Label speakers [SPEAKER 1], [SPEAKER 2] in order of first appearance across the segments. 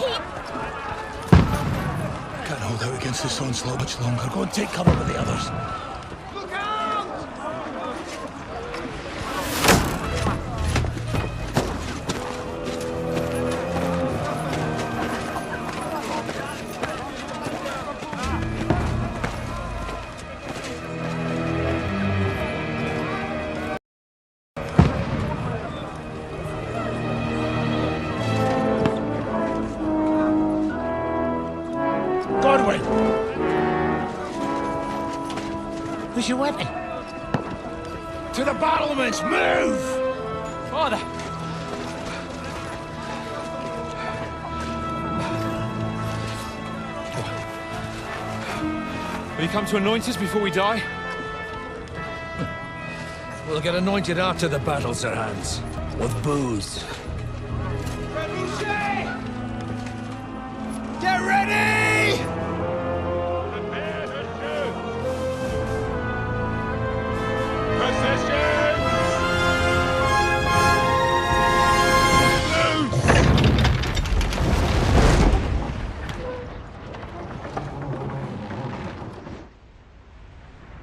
[SPEAKER 1] keep...
[SPEAKER 2] Can't hold out against this onslaught much longer. Go and take cover with the others.
[SPEAKER 3] Where's your weapon?
[SPEAKER 2] To the battlements! Move!
[SPEAKER 3] Father!
[SPEAKER 4] Will you come to anoint us before we die?
[SPEAKER 2] We'll get anointed after the battle, Sir Hans. With booze.
[SPEAKER 3] Get ready!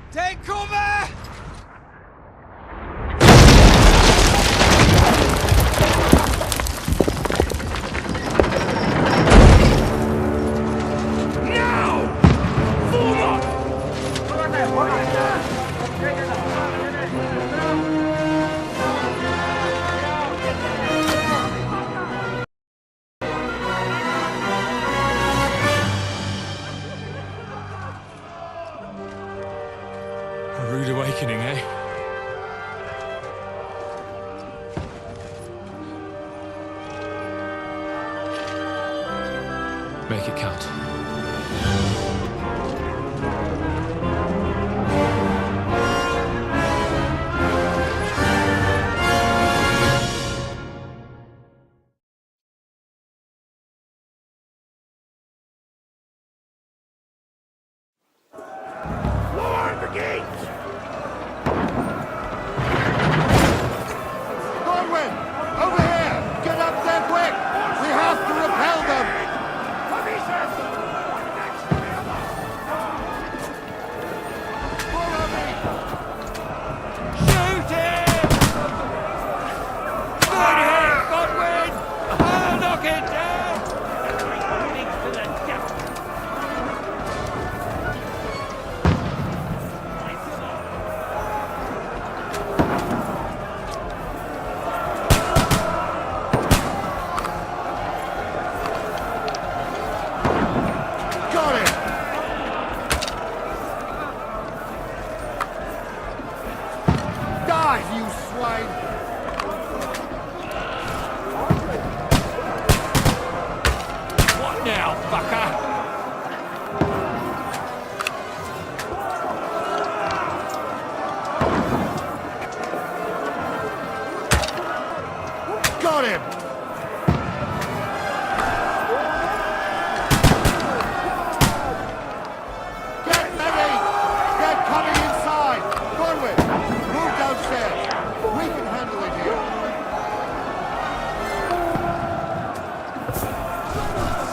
[SPEAKER 2] Take cover!
[SPEAKER 4] A rude awakening, eh? Make it count.
[SPEAKER 2] Lower the gates!
[SPEAKER 5] Godwin! Over here! Get up there quick! We have to repel them! Follow me!
[SPEAKER 3] Shoot him! Good hit, Godwin! I'll knock it down! To the devil!
[SPEAKER 5] Got it! Die, you swine!
[SPEAKER 3] What now, fucker?
[SPEAKER 5] Got him! Get ready! They're coming inside! Godwin, move downstairs. We can handle it here.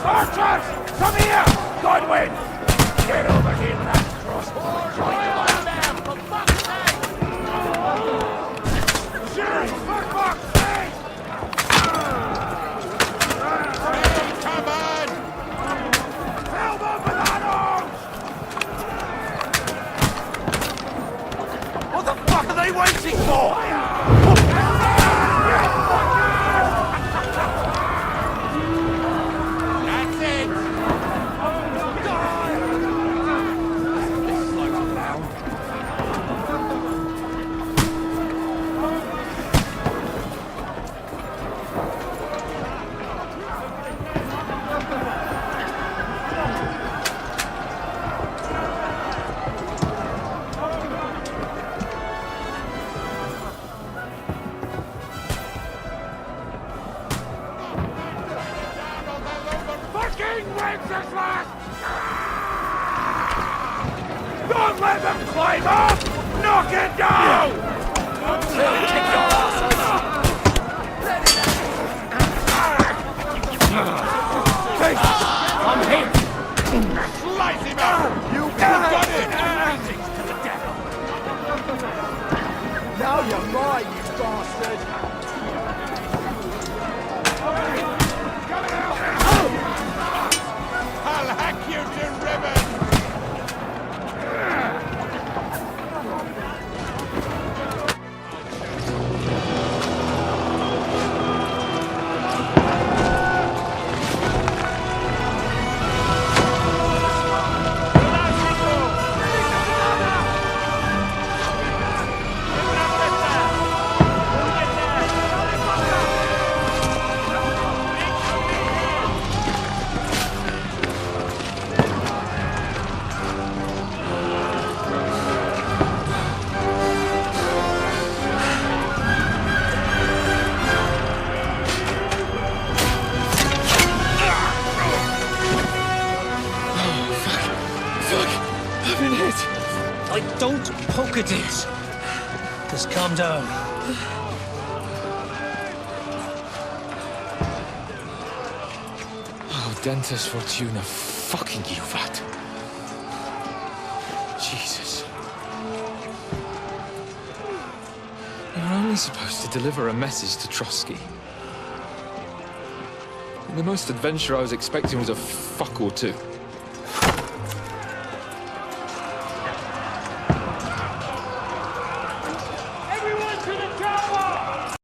[SPEAKER 2] Archers! Come here! Godwin! Get over here with that crossbow! Join them! For fuck's sake! Shoot! For fuck's sake!
[SPEAKER 5] Hey, come on!
[SPEAKER 2] Help them with that arms! What the fuck are they waiting for?
[SPEAKER 5] That's it!
[SPEAKER 2] This slows them down. Fucking Wenceslas! Don't let them climb up! Knock it down! Kick your asses!
[SPEAKER 3] I'll hack you to ribbons!
[SPEAKER 4] I've been hit.
[SPEAKER 1] Don't poke at it. Just calm down.
[SPEAKER 4] Oh, Dentes Fortuna, fucking Juvat. Jesus. You're only supposed to deliver a message to Trotsky. The most adventure I was expecting was a fuck or two.
[SPEAKER 2] Everyone to the tower!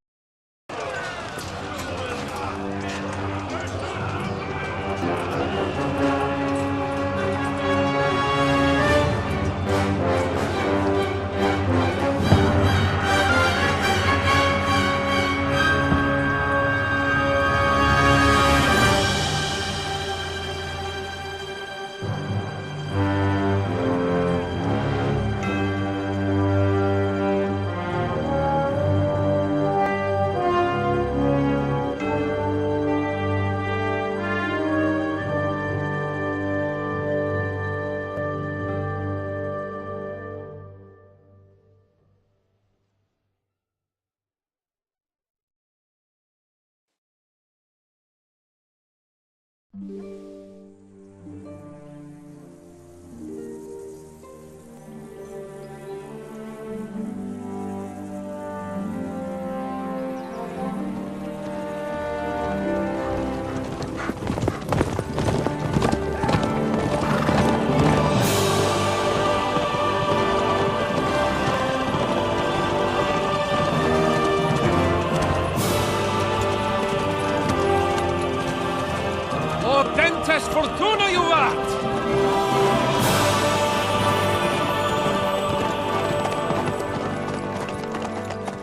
[SPEAKER 4] Dentes Fortuna, Juvat!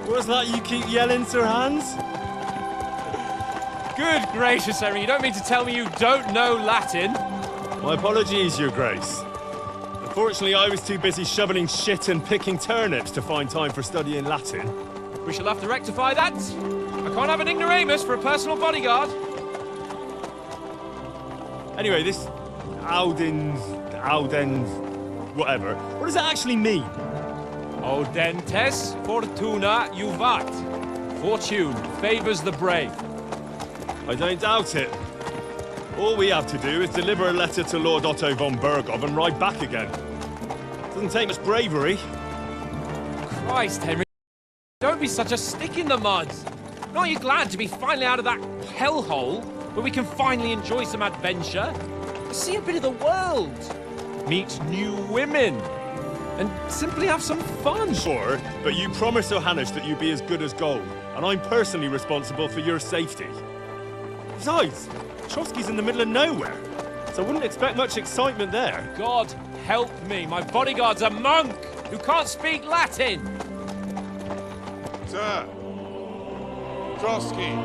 [SPEAKER 6] What's that you keep yelling, Sir Hans?
[SPEAKER 4] Good gracious, Henry, you don't mean to tell me you don't know Latin?
[SPEAKER 6] My apologies, Your Grace. Unfortunately, I was too busy shoveling shit and picking turnips to find time for studying Latin.
[SPEAKER 4] We shall have to rectify that. I can't have an ignoramus for a personal bodyguard.
[SPEAKER 6] Anyway, this Audens, whatever. What does that actually mean?
[SPEAKER 4] O Dentes Fortuna Juvat. Fortune favors the brave.
[SPEAKER 6] I don't doubt it. All we have to do is deliver a letter to Lord Otto von Bergov and ride back again. Doesn't take much bravery.
[SPEAKER 4] Christ, Henry. Don't be such a stick in the mud. Aren't you glad to be finally out of that hellhole where we can finally enjoy some adventure? See a bit of the world. Meet new women. And simply have some fun.
[SPEAKER 6] Sure, but you promised Johannes that you'd be as good as gold, and I'm personally responsible for your safety. Besides, Trotsky's in the middle of nowhere, so I wouldn't expect much excitement there.
[SPEAKER 4] God help me, my bodyguard's a monk who can't speak Latin.
[SPEAKER 3] Sir! Trotsky!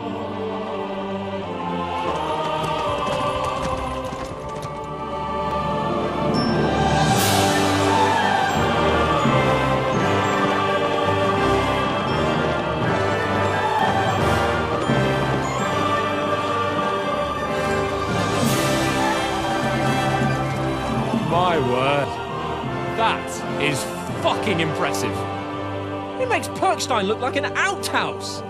[SPEAKER 4] My word. That is fucking impressive. It makes Perkstein look like an outhouse.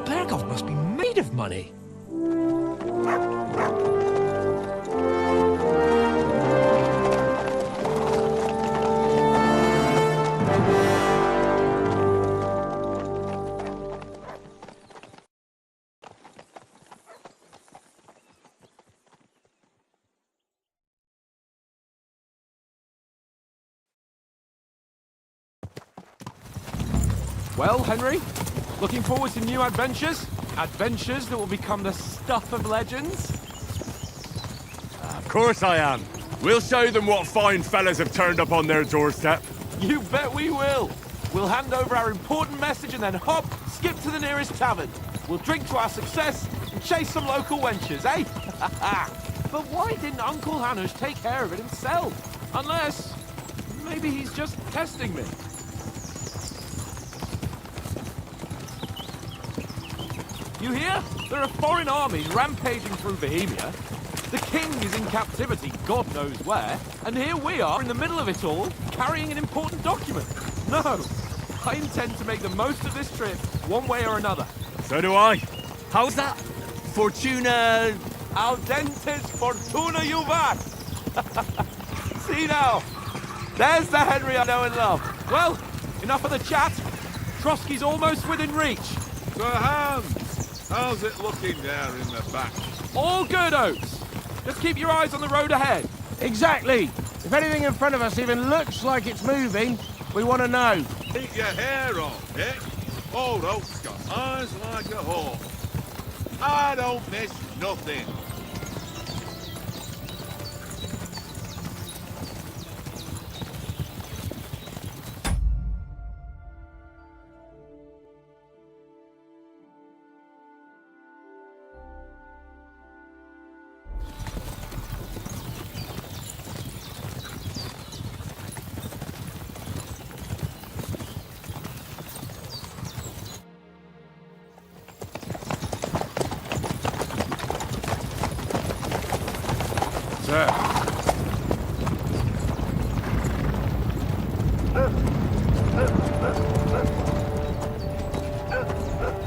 [SPEAKER 4] Bergov must be made of money.
[SPEAKER 3] Well, Henry, looking forward to new adventures? Adventures that will become the stuff of legends?
[SPEAKER 6] Of course I am. We'll show them what fine fellas have turned up on their doorstep.
[SPEAKER 3] You bet we will. We'll hand over our important message and then hop, skip to the nearest tavern. We'll drink to our success and chase some local wenches, eh? But why didn't Uncle Hanush take care of it himself? Unless, maybe he's just testing me. You hear? There are foreign armies rampaging through Bohemia. The king is in captivity, God knows where, and here we are in the middle of it all, carrying an important document. No, I intend to make the most of this trip, one way or another.
[SPEAKER 6] So do I. How's that? Fortuna...
[SPEAKER 3] Audentes fortuna juvat! See now, there's the Henry I know and love. Well, enough of the chat. Trotsky's almost within reach.
[SPEAKER 2] So, Hans, how's it looking there in the back?
[SPEAKER 3] All good, Oates. Just keep your eyes on the road ahead.
[SPEAKER 7] Exactly. If anything in front of us even looks like it's moving, we want to know.
[SPEAKER 2] Keep your hair on, Dick. Old Oak's got eyes like a hawk. I don't miss nothing.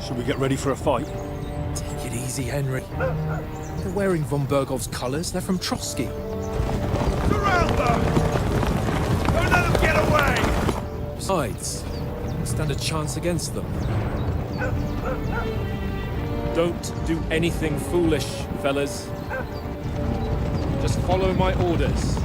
[SPEAKER 6] Should we get ready for a fight?
[SPEAKER 1] Take it easy, Henry. They're wearing von Bergov's colours. They're from Trotsky.
[SPEAKER 2] Surround them! Don't let them get away!
[SPEAKER 1] Besides, we stand a chance against them.
[SPEAKER 4] Don't do anything foolish, fellas. Just follow my orders.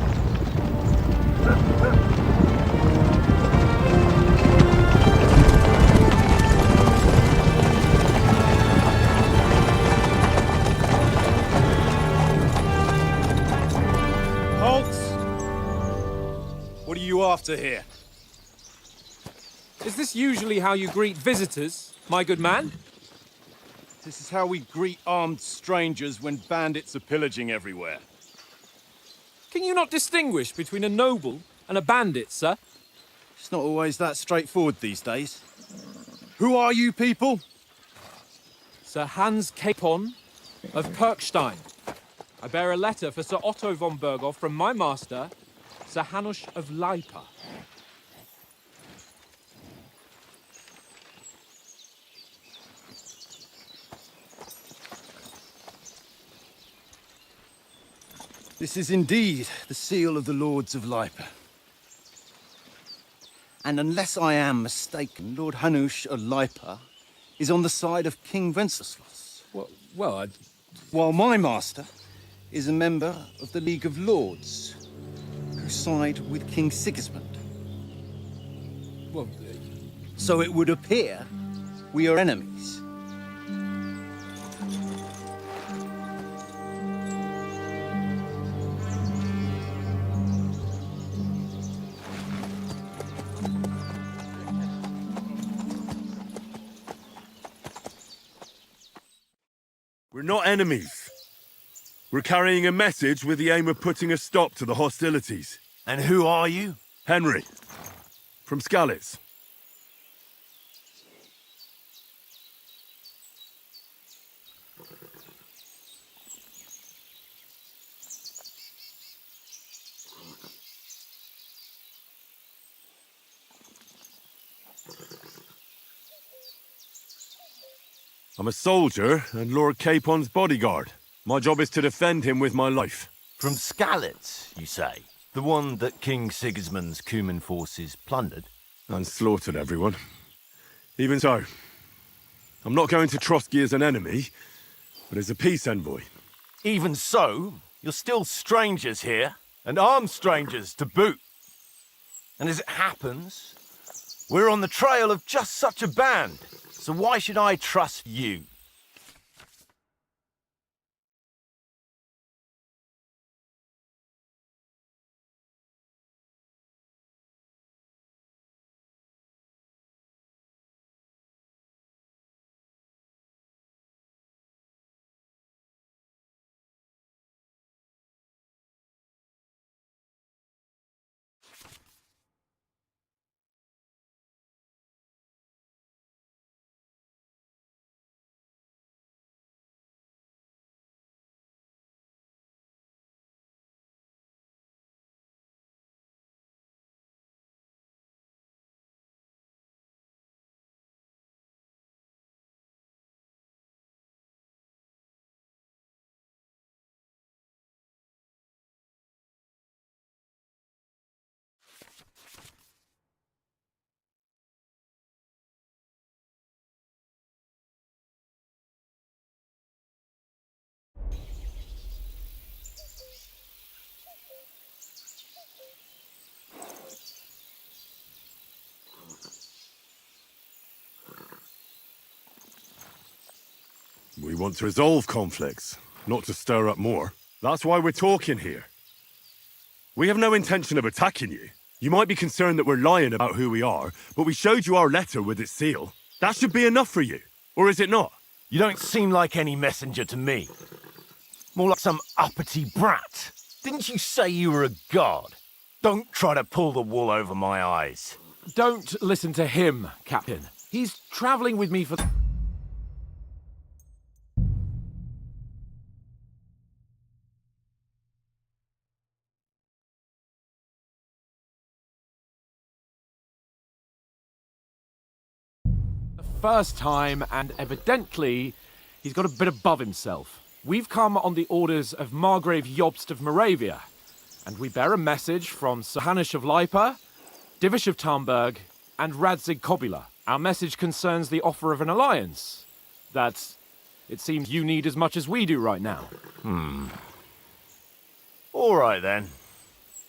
[SPEAKER 6] Halt! What are you after here?
[SPEAKER 4] Is this usually how you greet visitors, my good man?
[SPEAKER 6] This is how we greet armed strangers when bandits are pillaging everywhere.
[SPEAKER 4] Can you not distinguish between a noble and a bandit, sir?
[SPEAKER 6] It's not always that straightforward these days. Who are you people?
[SPEAKER 4] Sir Hans Capon of Kirkstein. I bear a letter for Sir Otto von Berghoff from my master, Sir Hanush of Lipa.
[SPEAKER 8] This is indeed the seal of the Lords of Lipa. And unless I am mistaken, Lord Hanush of Lipa is on the side of King Wenceslas.
[SPEAKER 1] Well,
[SPEAKER 8] While my master is a member of the League of Lords, who side with King Sigismund.
[SPEAKER 1] well,
[SPEAKER 8] So it would appear we are enemies.
[SPEAKER 6] We're not enemies. We're carrying a message with the aim of putting a stop to the hostilities.
[SPEAKER 2] And who are you?
[SPEAKER 6] Henry, from Skalitz. I'm a soldier and Lord Capon's bodyguard. My job is to defend him with my life.
[SPEAKER 9] From Skalitz, you say? The one that King Sigismund's Cuman forces plundered?
[SPEAKER 6] And slaughtered everyone. Even so, I'm not going to Trotsky as an enemy, but as a peace envoy.
[SPEAKER 9] Even so, you're still strangers here, and armed strangers to boot. And as it happens, We're on the trail of just such a band, so why should I trust you?
[SPEAKER 6] We want to resolve conflicts, not to stir up more. That's why we're talking here. We have no intention of attacking you. You might be concerned that we're lying about who we are, but we showed you our letter with its seal. That should be enough for you, or is it not?
[SPEAKER 9] You don't seem like any messenger to me. More like some uppity brat. Didn't you say you were a god? Don't try to pull the wool over my eyes.
[SPEAKER 3] Don't listen to him, Captain. He's travelling with me for... first time, and evidently he's got a bit above himself. We've come on the orders of Margrave Jobst of Moravia, and we bear a message from Sir Hanush of Lipa, Divish of Tarnberg, and Radzig Kobula. Our message concerns the offer of an alliance that it seems you need as much as we do right now.
[SPEAKER 9] All right, then.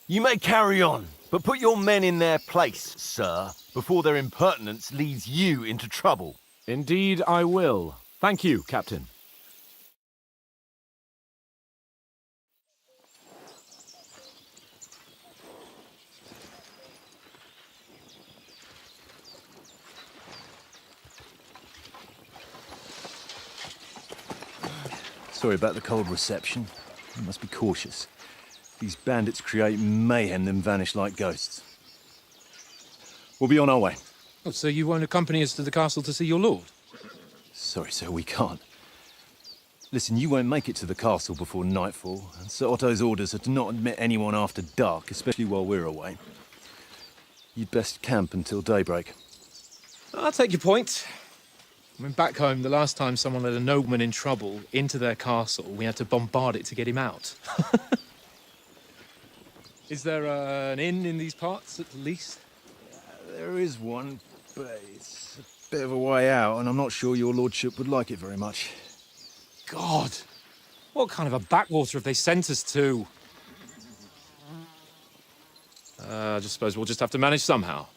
[SPEAKER 9] You may carry on, but put your men in their place, sir, before their impertinence leads you into trouble.
[SPEAKER 3] Indeed, I will. Thank you, Captain.
[SPEAKER 10] Sorry about the cold reception. You must be cautious. These bandits create mayhem, then vanish like ghosts. We'll be on our way.
[SPEAKER 1] Oh, so you won't accompany us to the castle to see your lord?
[SPEAKER 10] Sorry, sir, we can't. Listen, you won't make it to the castle before nightfall, and Sir Otto's orders are to not admit anyone after dark, especially while we're away. You'd best camp until daybreak.
[SPEAKER 1] I'll take your point. I mean, back home, the last time someone let a nobleman in trouble into their castle, we had to bombard it to get him out. Is there an inn in these parts, at least?
[SPEAKER 10] There is one, but it's a bit of a way out, and I'm not sure your lordship would like it very much.
[SPEAKER 1] God! What kind of a backwater have they sent us to? I just suppose we'll just have to manage somehow.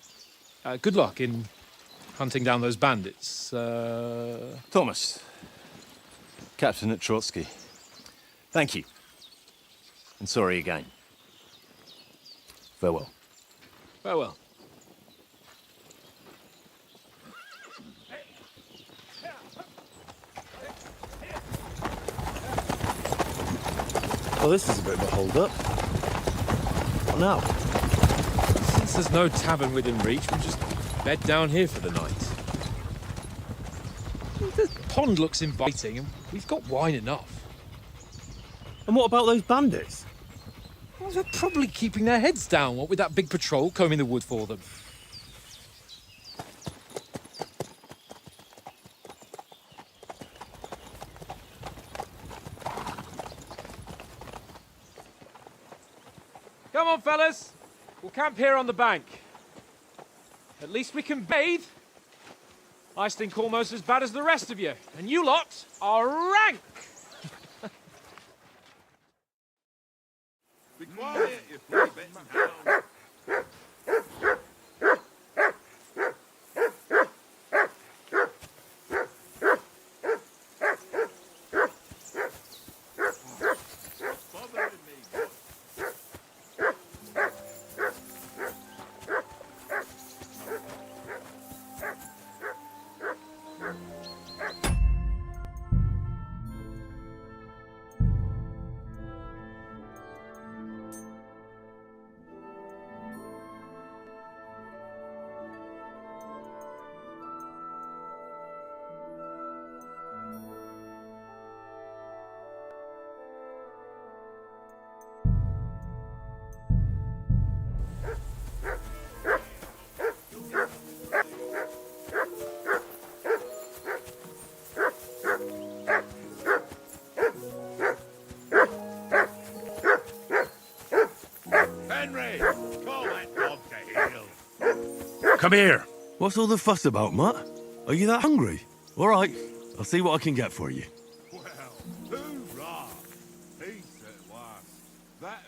[SPEAKER 1] Good luck in hunting down those bandits.
[SPEAKER 10] Thomas, Captain at Trotsky. Thank you. And sorry again. Farewell.
[SPEAKER 1] Farewell.
[SPEAKER 10] Well, this is a bit of a hold-up. What now?
[SPEAKER 1] Since there's no tavern within reach, we'll just bed down here for the night. The pond looks inviting, and we've got wine enough.
[SPEAKER 10] And what about those bandits?
[SPEAKER 1] Well, they're probably keeping their heads down, what with that big patrol combing the wood for them.
[SPEAKER 3] Come on, fellas. We'll camp here on the bank. At least we can bathe. I stink almost as bad as the rest of you. And you lot are rank!
[SPEAKER 2] Be quiet, you three bits of hound. Come here.
[SPEAKER 11] What's all the fuss about, Mutt? Are you that hungry? All right, I'll see what I can get for you.
[SPEAKER 5] Well, hoorah! Peace at last. That...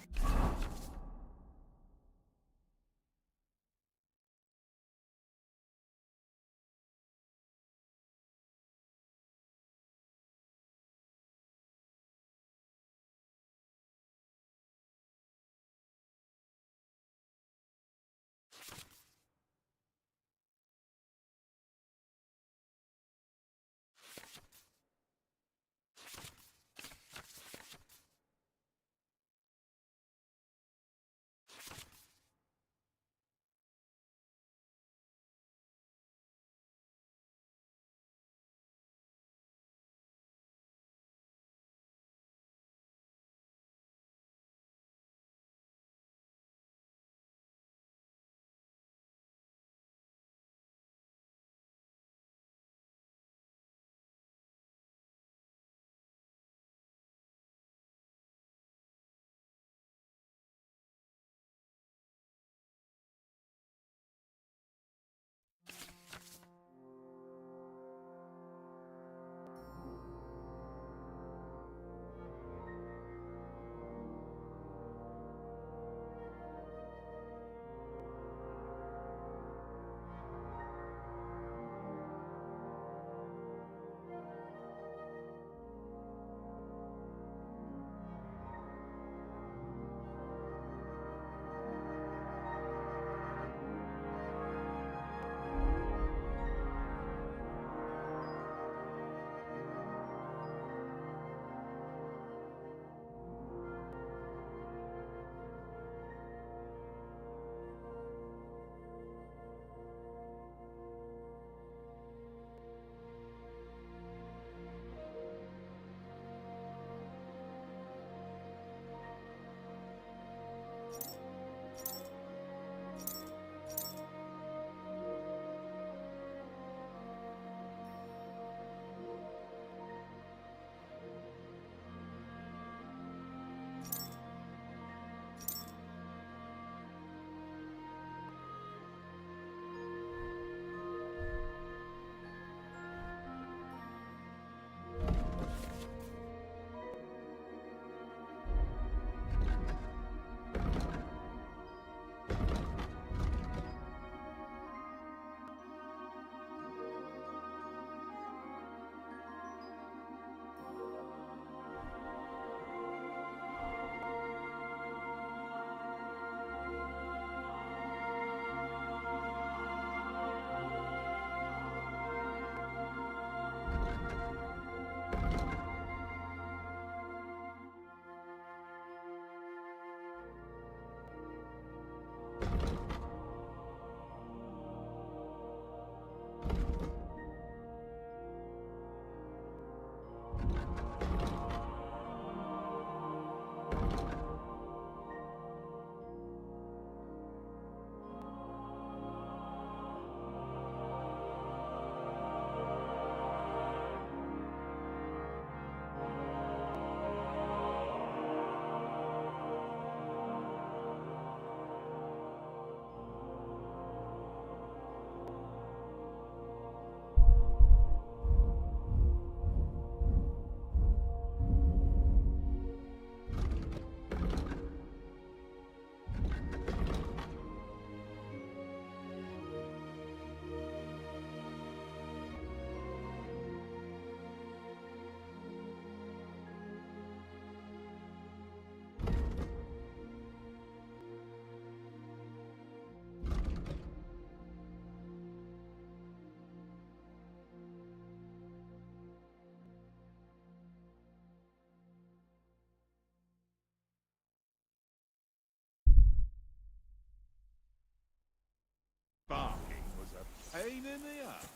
[SPEAKER 5] Barking was a pain in the ass.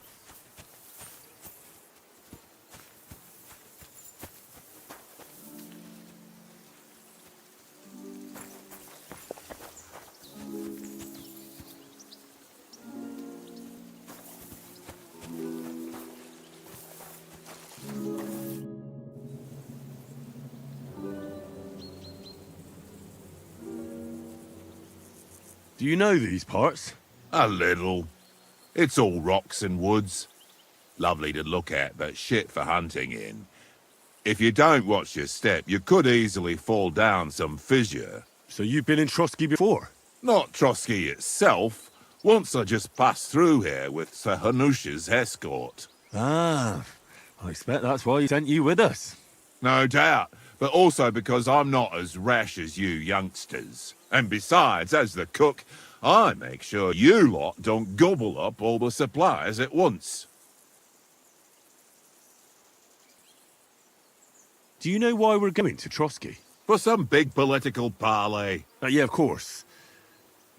[SPEAKER 11] Do you know these parts?
[SPEAKER 2] A little. It's all rocks and woods. Lovely to look at, but shit for hunting in. If you don't watch your step, you could easily fall down some fissure.
[SPEAKER 11] So you've been in Trotsky before?
[SPEAKER 2] Not Trotsky itself. Once I just passed through here with Sir Hanush's escort.
[SPEAKER 11] Ah, I expect that's why he sent you with us.
[SPEAKER 2] No doubt, but also because I'm not as rash as you youngsters. And besides, as the cook, I make sure you lot don't gobble up all the supplies at once.
[SPEAKER 11] Do you know why we're going to Trotsky?
[SPEAKER 2] For some big political parley.
[SPEAKER 11] Yeah, of course.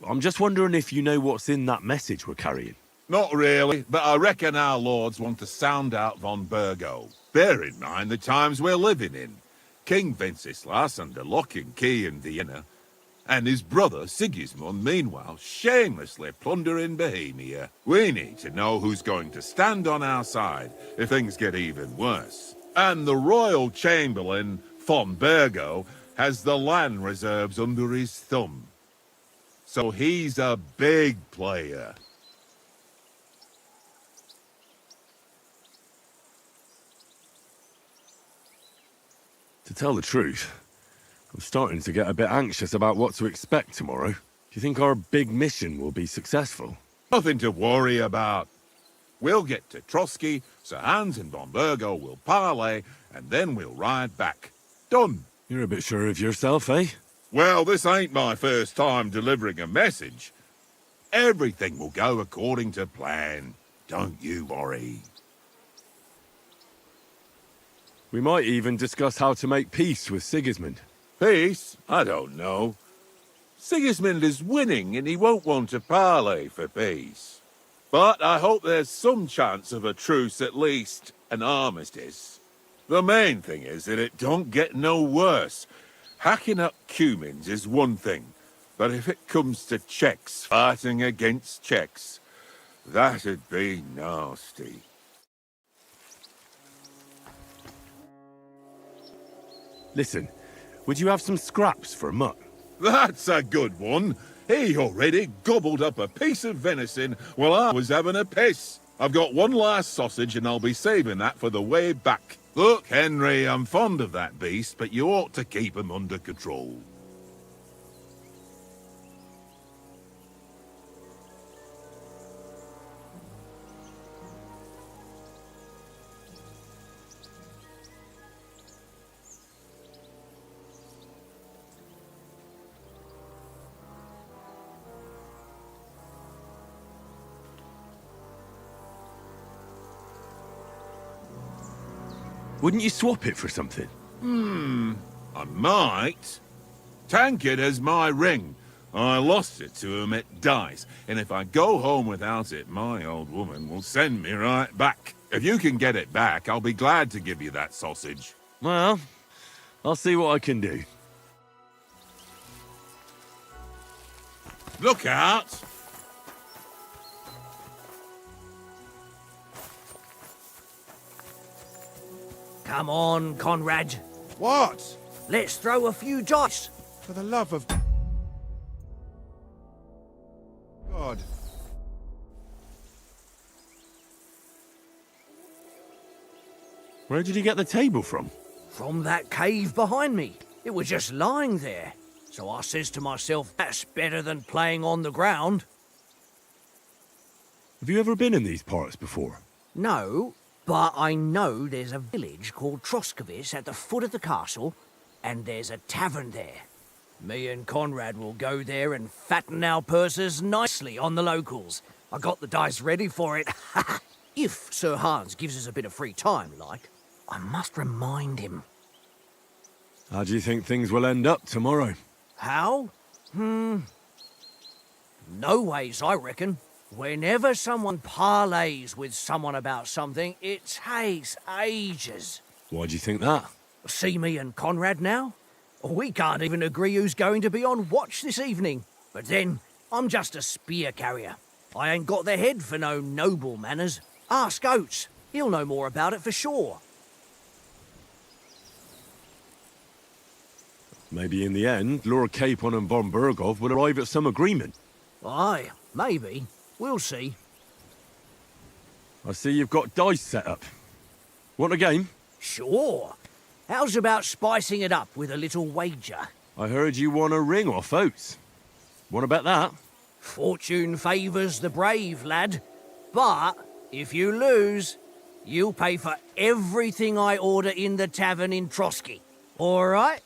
[SPEAKER 11] I'm just wondering if you know what's in that message we're carrying.
[SPEAKER 2] Not really, but I reckon our lords want to sound out von Burgo. Bear in mind the times we're living in. King Wenceslas under lock and key in Vienna, and his brother Sigismund, meanwhile, shamelessly plundering Bohemia. We need to know who's going to stand on our side if things get even worse. And the royal chamberlain, von Burgo, has the land reserves under his thumb. So he's a big player.
[SPEAKER 11] To tell the truth, I'm starting to get a bit anxious about what to expect tomorrow. Do you think our big mission will be successful?
[SPEAKER 2] Nothing to worry about. We'll get to Trotsky, Sir Hans and von Burgo will parley, and then we'll ride back. Done.
[SPEAKER 11] You're a bit sure of yourself, eh?
[SPEAKER 2] Well, this ain't my first time delivering a message. Everything will go according to plan. Don't you worry.
[SPEAKER 11] We might even discuss how to make peace with Sigismund.
[SPEAKER 2] Peace? I don't know. Sigismund is winning and he won't want to parley for peace. But I hope there's some chance of a truce, at least an armistice. The main thing is that it don't get no worse. Hacking up Cumins is one thing, but if it comes to Czechs fighting against Czechs, that'd be nasty.
[SPEAKER 11] Listen, would you have some scraps for Mutt?
[SPEAKER 2] That's a good one. He already gobbled up a piece of venison while I was having a piss. I've got one last sausage and I'll be saving that for the way back. Look, Henry, I'm fond of that beast, but you ought to keep him under control.
[SPEAKER 11] Wouldn't you swap it for something?
[SPEAKER 2] I might. Tankard has my ring. I lost it to him at dice, and if I go home without it, my old woman will send me right back. If you can get it back, I'll be glad to give you that sausage.
[SPEAKER 11] Well, I'll see what I can do.
[SPEAKER 2] Look out!
[SPEAKER 12] Come on, Conrad.
[SPEAKER 7] What?
[SPEAKER 12] Let's throw a few dice.
[SPEAKER 7] For the love of God.
[SPEAKER 11] Where did you get the table from?
[SPEAKER 12] From that cave behind me. It was just lying there. So I says to myself, that's better than playing on the ground.
[SPEAKER 11] Have you ever been in these parts before?
[SPEAKER 12] No, but I know there's a village called Troskowitz at the foot of the castle, and there's a tavern there. Me and Conrad will go there and fatten our purses nicely on the locals. I got the dice ready for it. If Sir Hans gives us a bit of free time, like. I must remind him.
[SPEAKER 11] How do you think things will end up tomorrow?
[SPEAKER 12] How? No ways, I reckon. Whenever someone parleys with someone about something, it takes ages.
[SPEAKER 11] Why do you think that?
[SPEAKER 12] See me and Conrad now? We can't even agree who's going to be on watch this evening. But then, I'm just a spear carrier. I ain't got the head for no noble manners. Ask Oates. He'll know more about it for sure.
[SPEAKER 11] Maybe in the end, Lord Capon and von Burgov will arrive at some agreement.
[SPEAKER 12] Aye, maybe. We'll see.
[SPEAKER 11] I see you've got dice set up. Want a game?
[SPEAKER 12] Sure. How's about spicing it up with a little wager?
[SPEAKER 11] I heard you won a ring off Oates. Want to bet that?
[SPEAKER 12] Fortune favours the brave, lad. But if you lose, you'll pay for everything I order in the tavern in Trotsky. All right?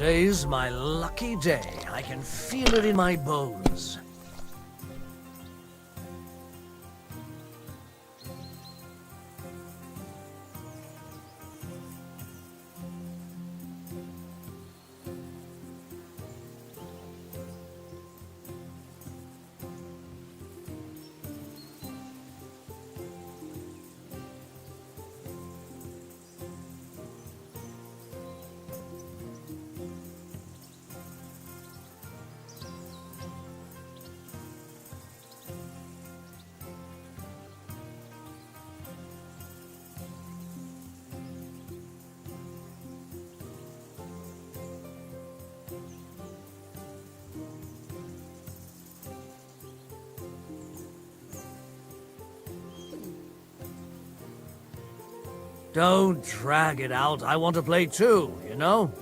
[SPEAKER 12] Today's my lucky day. I can feel it in my bones. Don't drag it out. I want to play too, you know?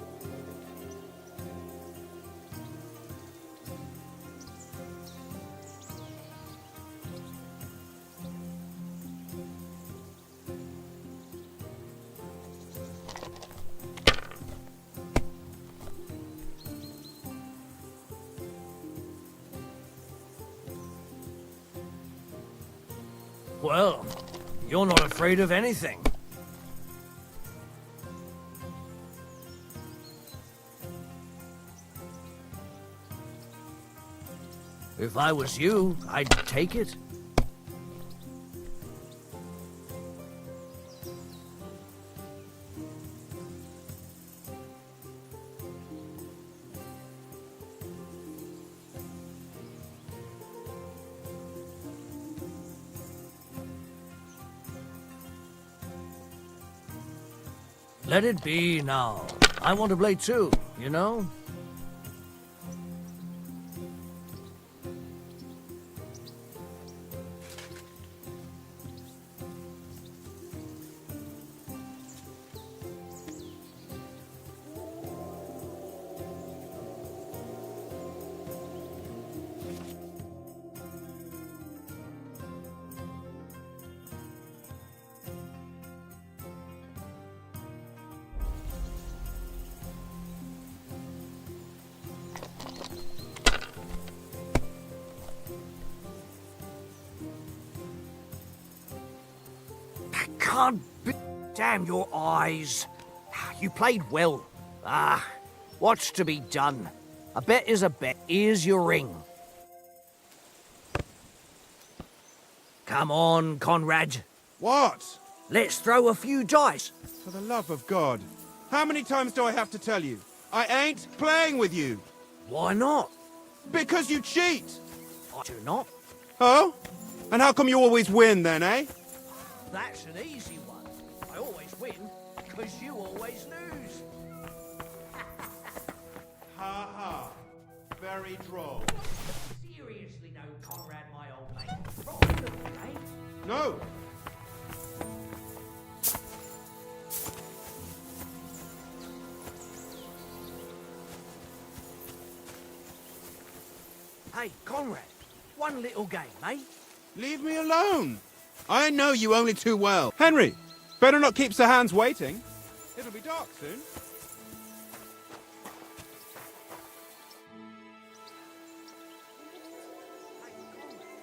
[SPEAKER 12] Well, you're not afraid of anything. If I was you, I'd take it. Let it be now. I want to play too, you know? can't be... Damn your eyes. You played well. What's to be done? A bet is a bet. Here's your ring. Come on, Conrad.
[SPEAKER 7] What?
[SPEAKER 12] Let's throw a few dice.
[SPEAKER 7] For the love of God. How many times do I have to tell you? I ain't playing with you.
[SPEAKER 12] Why not?
[SPEAKER 7] Because you cheat.
[SPEAKER 12] I do not.
[SPEAKER 7] Oh? And how come you always win then, eh?
[SPEAKER 12] That's an easy one. I always win, because you always lose.
[SPEAKER 7] Ha ha. Very droll.
[SPEAKER 12] Seriously no, Conrad, my old mate. Right, eh?
[SPEAKER 7] No.
[SPEAKER 12] Hey, Conrad, one little game, eh?
[SPEAKER 7] Leave me alone. I know you only too well. Henry, better not keep Sir Hans waiting. It'll be dark soon.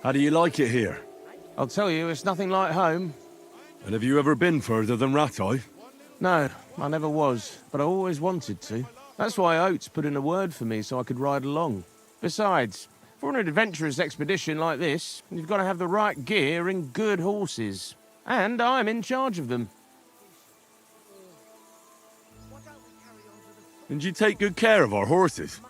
[SPEAKER 11] How do you like it here?
[SPEAKER 7] I'll tell you, it's nothing like home.
[SPEAKER 11] And have you ever been further than Rattay?
[SPEAKER 7] No, I never was, but I always wanted to. That's why Oates put in a word for me so I could ride along. Besides, for an adventurous expedition like this, you've got to have the right gear and good horses. And I'm in charge of them.
[SPEAKER 11] And you take good care of our horses.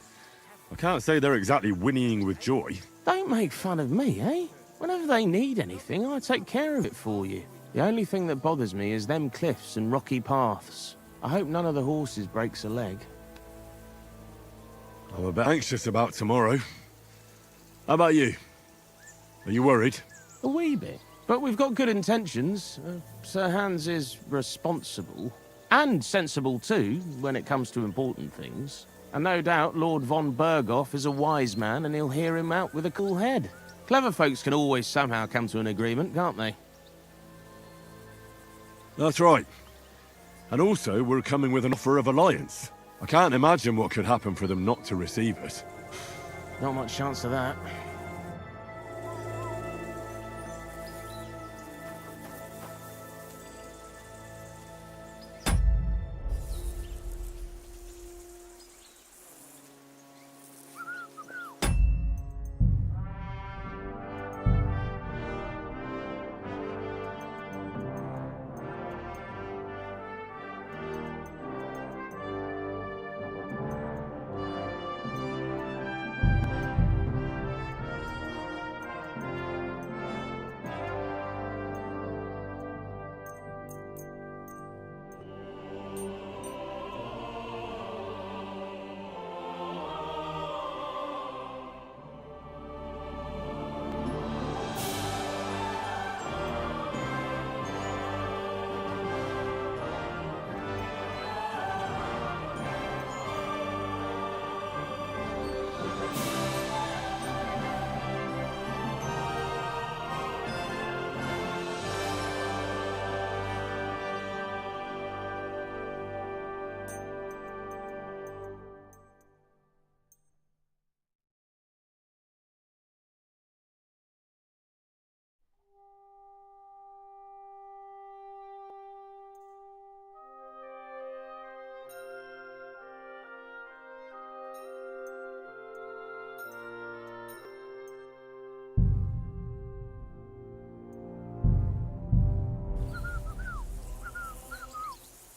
[SPEAKER 11] I can't say they're exactly whinnying with joy.
[SPEAKER 7] Don't make fun of me, eh? Whenever they need anything, I take care of it for you. The only thing that bothers me is them cliffs and rocky paths. I hope none of the horses breaks a leg.
[SPEAKER 11] I'm a bit anxious about tomorrow. How about you? Are you worried?
[SPEAKER 7] A wee bit. But we've got good intentions. Sir Hans is responsible. And sensible too, when it comes to important things. And no doubt Lord von Berghoff is a wise man and he'll hear him out with a cool head. Clever folks can always somehow come to an agreement, can't they?
[SPEAKER 11] That's right. And also, we're coming with an offer of alliance. I can't imagine what could happen for them not to receive it.
[SPEAKER 7] Not much chance of that.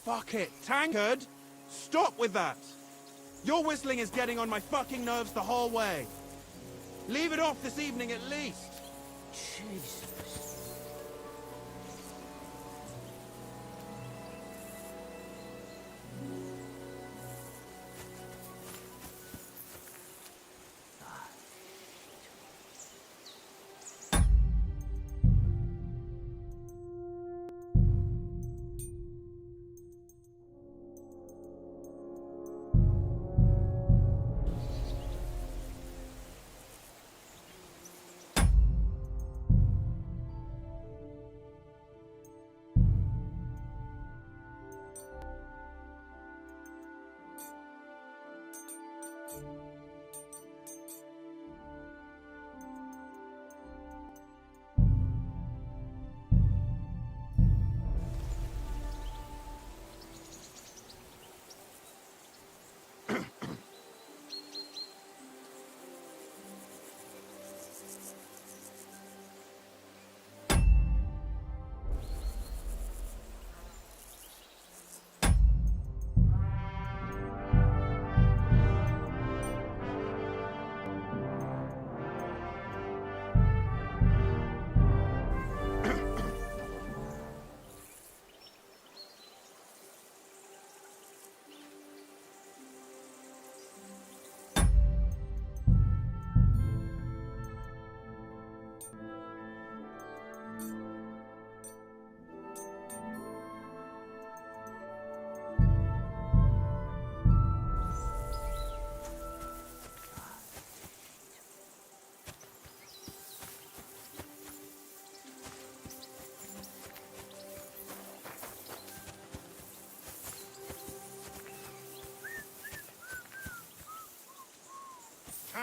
[SPEAKER 13] Fuck it, Tankard! Stop with that! Your whistling is getting on my fucking nerves the whole way. Leave it off this evening at least.
[SPEAKER 12] Jesus.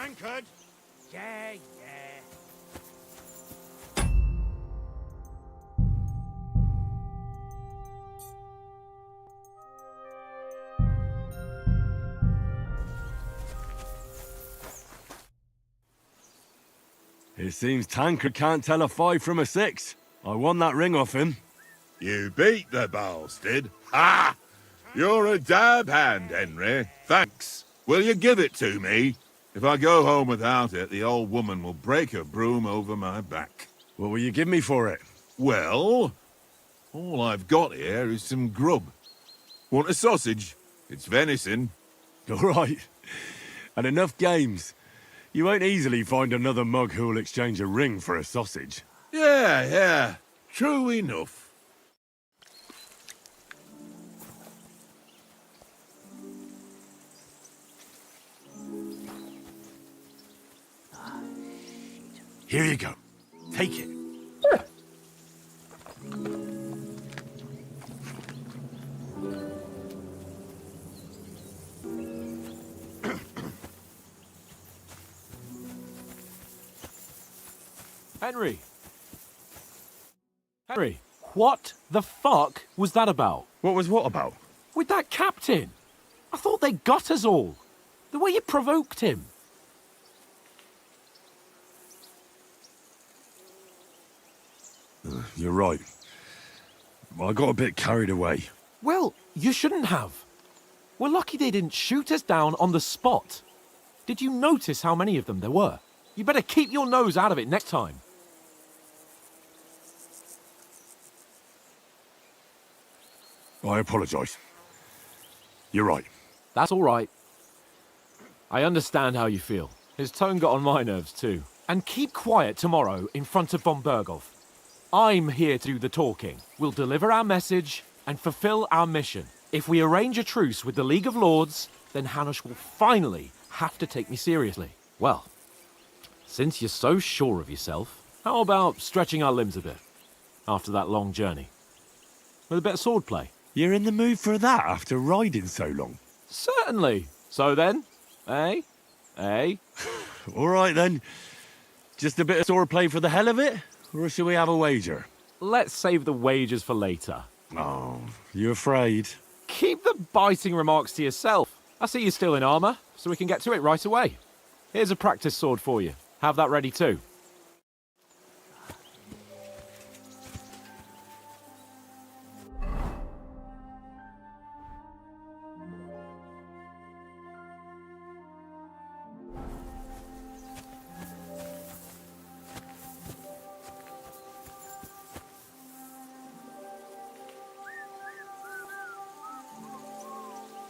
[SPEAKER 5] Tankard?
[SPEAKER 12] Yeah.
[SPEAKER 11] It seems Tankard can't tell a 5 from a 6. I won that ring off him.
[SPEAKER 2] You beat the bastard. Ha! You're a dab hand, Henry. Thanks. Will you give it to me? If I go home without it, the old woman will break her broom over my back.
[SPEAKER 11] What will you give me for it?
[SPEAKER 2] Well, all I've got here is some grub. Want a sausage? It's venison.
[SPEAKER 11] All right. And enough games. You won't easily find another mug who'll exchange a ring for a sausage.
[SPEAKER 2] Yeah. True enough.
[SPEAKER 9] Here you go. Take it.
[SPEAKER 3] Henry, what the fuck was that about?
[SPEAKER 11] What was what about?
[SPEAKER 3] With that captain? I thought they got us all. The way you provoked him.
[SPEAKER 11] You're right. I got a bit carried away.
[SPEAKER 3] Well, you shouldn't have. We're lucky they didn't shoot us down on the spot. Did you notice how many of them there were? You better keep your nose out of it next time.
[SPEAKER 11] I apologise. You're right.
[SPEAKER 3] That's all right. I understand how you feel. His tone got on my nerves too. And keep quiet tomorrow in front of von Berghoff. I'm here to do the talking. We'll deliver our message and fulfill our mission. If we arrange a truce with the League of Lords, then Hanush will finally have to take me seriously. Well, since you're so sure of yourself, how about stretching our limbs a bit after that long journey? With a bit of swordplay.
[SPEAKER 11] You're in the mood for that after riding so long?
[SPEAKER 3] Certainly. So then, eh?
[SPEAKER 11] All right then. Just a bit of swordplay for the hell of it? Or shall we have a wager?
[SPEAKER 3] Let's save the wagers for later.
[SPEAKER 11] Oh, you afraid?
[SPEAKER 3] Keep the biting remarks to yourself. I see you're still in armour, so we can get to it right away. Here's a practice sword for you. Have that ready too.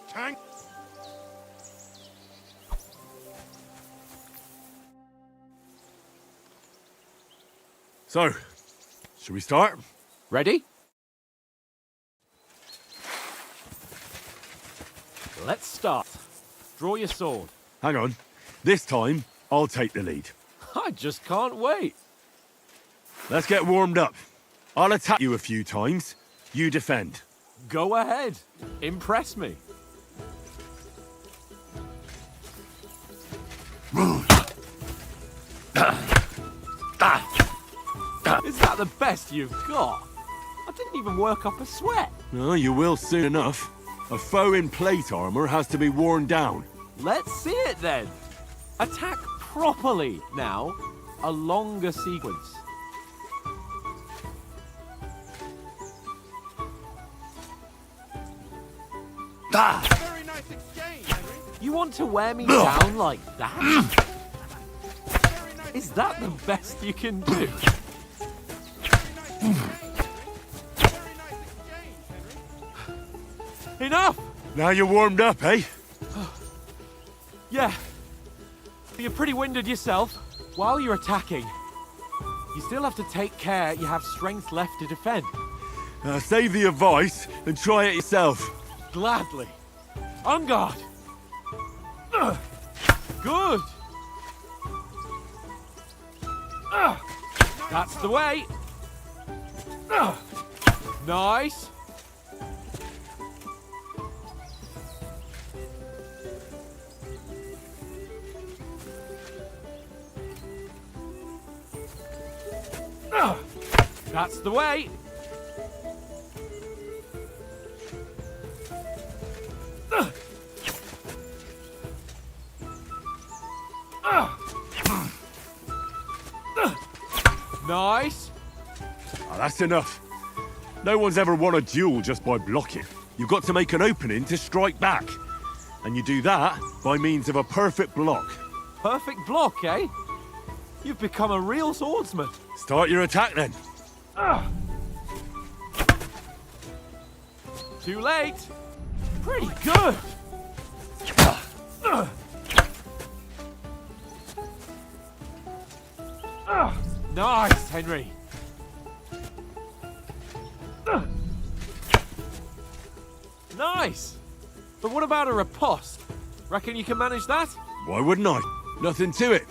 [SPEAKER 5] Tank?
[SPEAKER 11] So, shall we start?
[SPEAKER 3] Ready? Let's start. Draw your sword.
[SPEAKER 11] Hang on. This time, I'll take the lead.
[SPEAKER 3] I just can't wait.
[SPEAKER 11] Let's get warmed up. I'll attack you a few times. You defend.
[SPEAKER 3] Go ahead. Impress me. Is that the best you've got? I didn't even work up a sweat.
[SPEAKER 11] Oh, you will soon enough. A foe in plate armor has to be worn down.
[SPEAKER 3] Let's see it then. Attack properly now. A longer sequence.
[SPEAKER 5] Very nice exchange, Henry.
[SPEAKER 3] You want to wear me down like that? Is that the best you can do? Enough!
[SPEAKER 11] Now you're warmed up, eh?
[SPEAKER 3] Yeah. You're pretty winded yourself. While you're attacking, you still have to take care you have strength left to defend.
[SPEAKER 11] Save the advice and try it yourself.
[SPEAKER 3] Gladly. On guard. Good. That's the way. Nice.
[SPEAKER 4] That's the way. Nice.
[SPEAKER 11] Ah, that's enough. No one's ever won a duel just by blocking. You've got to make an opening to strike back. And you do that by means of a perfect block.
[SPEAKER 4] Perfect block, eh? You've become a real swordsman.
[SPEAKER 11] Start your attack then.
[SPEAKER 4] Too late. Pretty good. Nice, Henry. Nice. But what about a riposte? Reckon you can manage that?
[SPEAKER 11] Why wouldn't I? Nothing to it.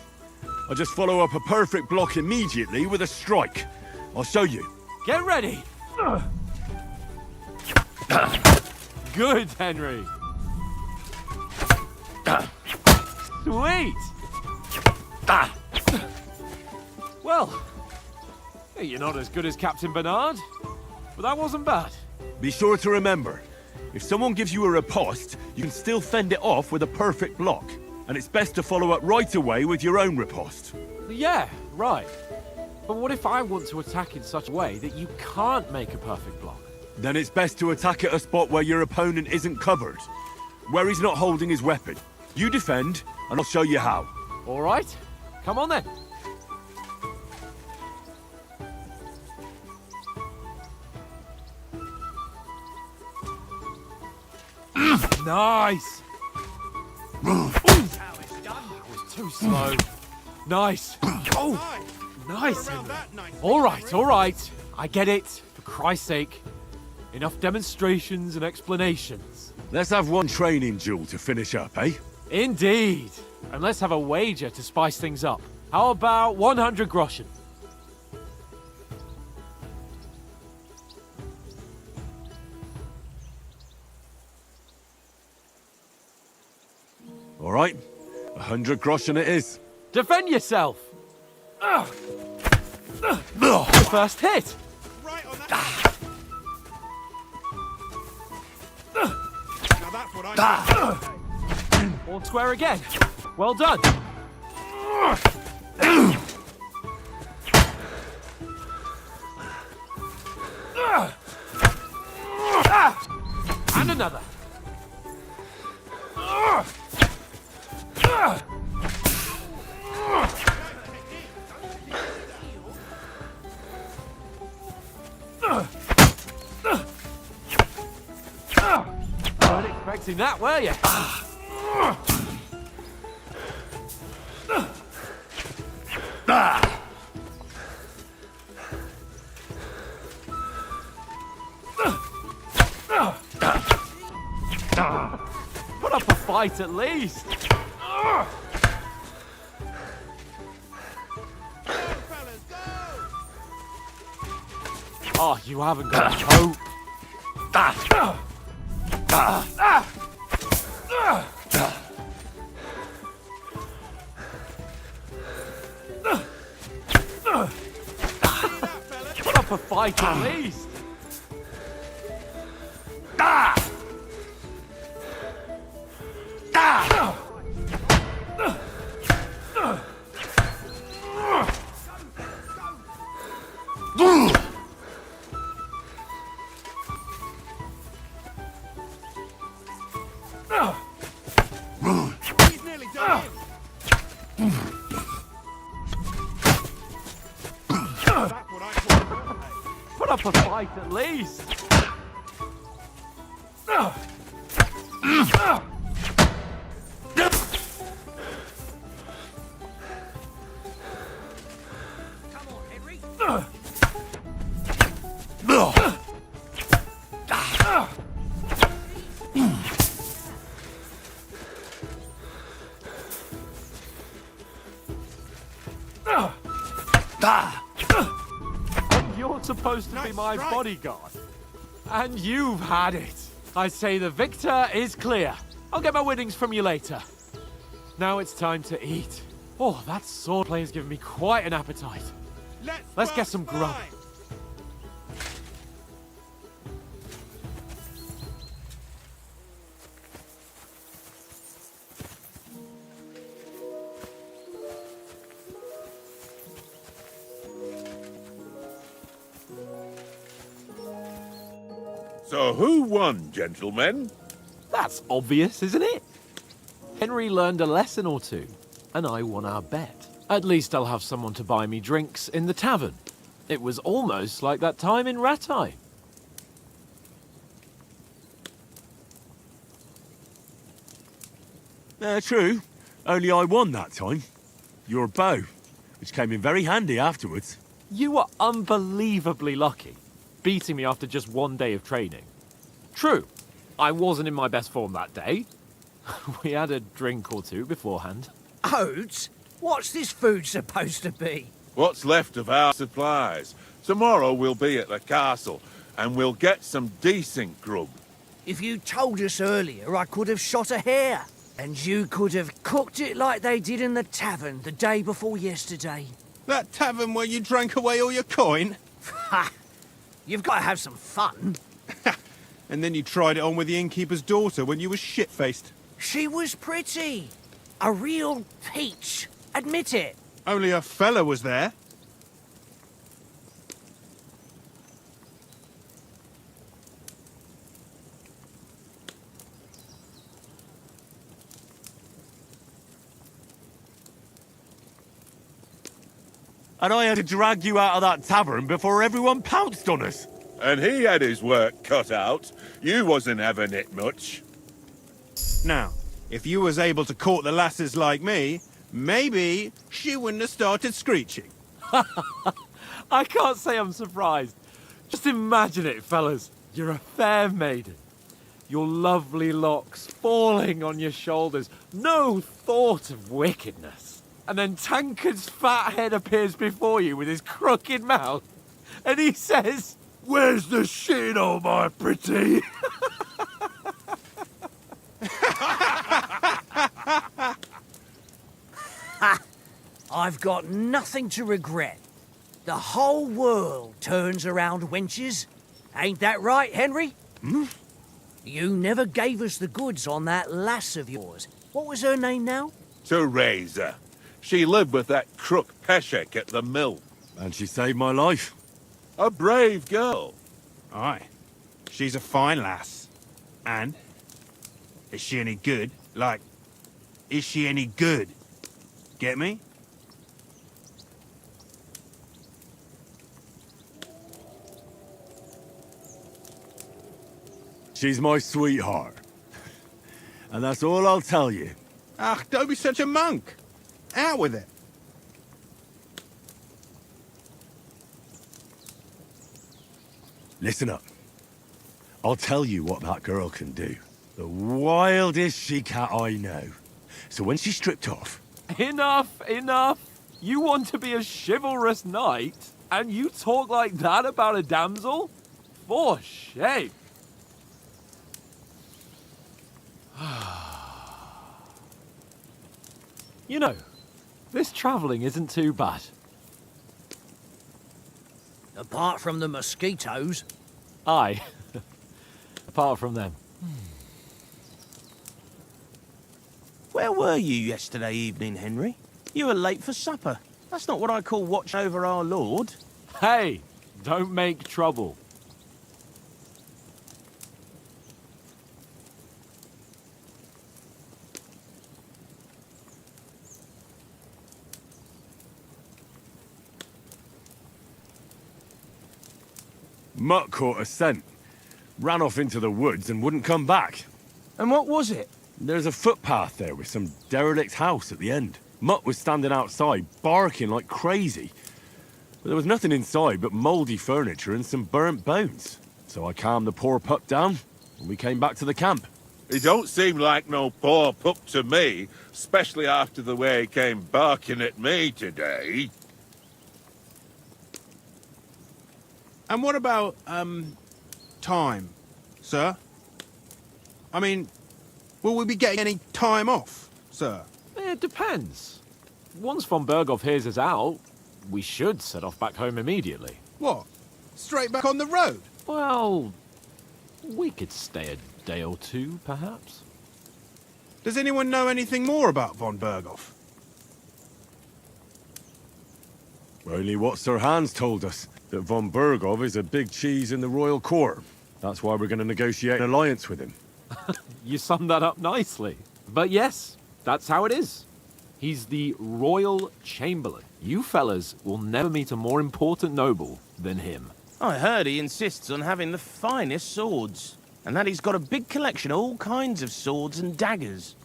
[SPEAKER 11] I just follow up a perfect block immediately with a strike. I'll show you.
[SPEAKER 4] Get ready. Good, Henry. Sweet. Well, hey, you're not as good as Captain Bernard, but that wasn't bad.
[SPEAKER 11] Be sure to remember, if someone gives you a riposte, you can still fend it off with a perfect block. And it's best to follow up right away with your own riposte.
[SPEAKER 4] Yeah, right. But what if I want to attack in such a way that you can't make a perfect block?
[SPEAKER 11] Then it's best to attack at a spot where your opponent isn't covered, where he's not holding his weapon. You defend, and I'll show you how.
[SPEAKER 4] All right, come on then. Nice. That was too slow. Nice. Oh, nice. All right. I get it. For Christ's sake. Enough demonstrations and explanations.
[SPEAKER 11] Let's have one training duel to finish up, eh?
[SPEAKER 4] Indeed. And let's have a wager to spice things up. How about 100 groschen?
[SPEAKER 11] All right, 100 groschen it is.
[SPEAKER 4] Defend yourself! First hit!
[SPEAKER 13] Right on that. Now that's what I
[SPEAKER 4] All square again. Well done. And another. Weren't expecting that, were you? Put up a fight at least. Oh, you haven't got hope. Put up a fight at least.
[SPEAKER 13] He's nearly done in. That's what I call it.
[SPEAKER 4] Put up a fight at least.
[SPEAKER 12] Come on, Henry.
[SPEAKER 4] You're supposed to be
[SPEAKER 13] Nice
[SPEAKER 4] my
[SPEAKER 13] strike.
[SPEAKER 4] bodyguard. And you've had it. I say the victor is clear. I'll get my winnings from you later. Now it's time to eat. Oh, that swordplay has given me quite an appetite.
[SPEAKER 3] Let's get some grub.
[SPEAKER 2] So who won, gentlemen?
[SPEAKER 3] That's obvious, isn't it? Henry learned a lesson or two, and I won our bet. At least I'll have someone to buy me drinks in the tavern. It was almost like that time in Rattay.
[SPEAKER 11] True. Only I won that time. Your bow, which came in very handy afterwards.
[SPEAKER 3] You were unbelievably lucky, beating me after just one day of training. True, I wasn't in my best form that day. We had a drink or two beforehand.
[SPEAKER 12] Oates? What's this food supposed to be?
[SPEAKER 2] What's left of our supplies. Tomorrow we'll be at the castle, and we'll get some decent grub.
[SPEAKER 12] If you told us earlier, I could have shot a hare. And you could have cooked it like they did in the tavern the day before yesterday.
[SPEAKER 13] That tavern where you drank away all your coin?
[SPEAKER 12] Ha! You've got to have some fun.
[SPEAKER 13] And then you tried it on with the innkeeper's daughter when you were shit-faced.
[SPEAKER 12] She was pretty. A real peach. Admit it.
[SPEAKER 13] Only a fella was there.
[SPEAKER 11] And I had to drag you out of that tavern before everyone pounced on us.
[SPEAKER 2] And he had his work cut out. You wasn't having it much.
[SPEAKER 13] Now, if you was able to court the lasses like me, maybe she wouldn't have started screeching.
[SPEAKER 3] I can't say I'm surprised. Just imagine it, fellas. You're a fair maiden. Your lovely locks falling on your shoulders. No thought of wickedness. And then Tankard's fat head appears before you with his crooked mouth. And he says, "Where's the shit, oh my pretty?"
[SPEAKER 12] I've got nothing to regret. The whole world turns around wenches. Ain't that right, Henry?
[SPEAKER 2] Hmm?
[SPEAKER 12] You never gave us the goods on that lass of yours. What was her name now?
[SPEAKER 2] Teresa. She lived with that crook Peshek at the mill.
[SPEAKER 11] And she saved my life.
[SPEAKER 2] A brave girl.
[SPEAKER 13] Aye. She's a fine lass. And? Is she any good? Like, is she any good? Get me?
[SPEAKER 11] She's my sweetheart. And that's all I'll tell you.
[SPEAKER 13] Ah, don't be such a monk. Out with it.
[SPEAKER 11] Listen up. I'll tell you what that girl can do. The wildest she-cat I know. So when she's stripped off...
[SPEAKER 3] Enough, enough. You want to be a chivalrous knight, and you talk like that about a damsel? For shame. You know, this travelling isn't too bad.
[SPEAKER 12] Apart from the mosquitoes.
[SPEAKER 3] Aye. Apart from them.
[SPEAKER 7] Where were you yesterday evening, Henry? You were late for supper. That's not what I call watch over our Lord.
[SPEAKER 3] Hey, don't make trouble.
[SPEAKER 11] Mutt caught a scent. Ran off into the woods and wouldn't come back.
[SPEAKER 7] And what was it?
[SPEAKER 11] There's a footpath there with some derelict house at the end. Mutt was standing outside, barking like crazy. But there was nothing inside but mouldy furniture and some burnt bones. So I calmed the poor pup down, and we came back to the camp.
[SPEAKER 2] He don't seem like no poor pup to me, especially after the way he came barking at me today.
[SPEAKER 13] And what about, time, sir? I mean, will we be getting any time off, sir?
[SPEAKER 3] It depends. Once von Berghoff hears us out,
[SPEAKER 4] we should set off back home immediately.
[SPEAKER 5] What? Straight back on the road?
[SPEAKER 4] Well, we could stay a day or two, perhaps.
[SPEAKER 13] Does anyone know anything more about von Berghoff?
[SPEAKER 11] Only what Sir Hans told us, that von Bergov is a big cheese in the royal court. That's why we're going to negotiate an alliance with him.
[SPEAKER 4] You summed that up nicely. But yes, that's how it is. He's the Royal Chamberlain. You fellas will never meet a more important noble than him.
[SPEAKER 7] I heard he insists on having the finest swords, and that he's got a big collection of all kinds of swords and daggers.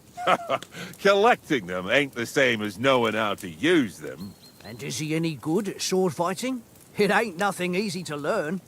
[SPEAKER 2] Collecting them ain't the same as knowing how to use them.
[SPEAKER 12] And is he any good at sword fighting? It ain't nothing easy to learn.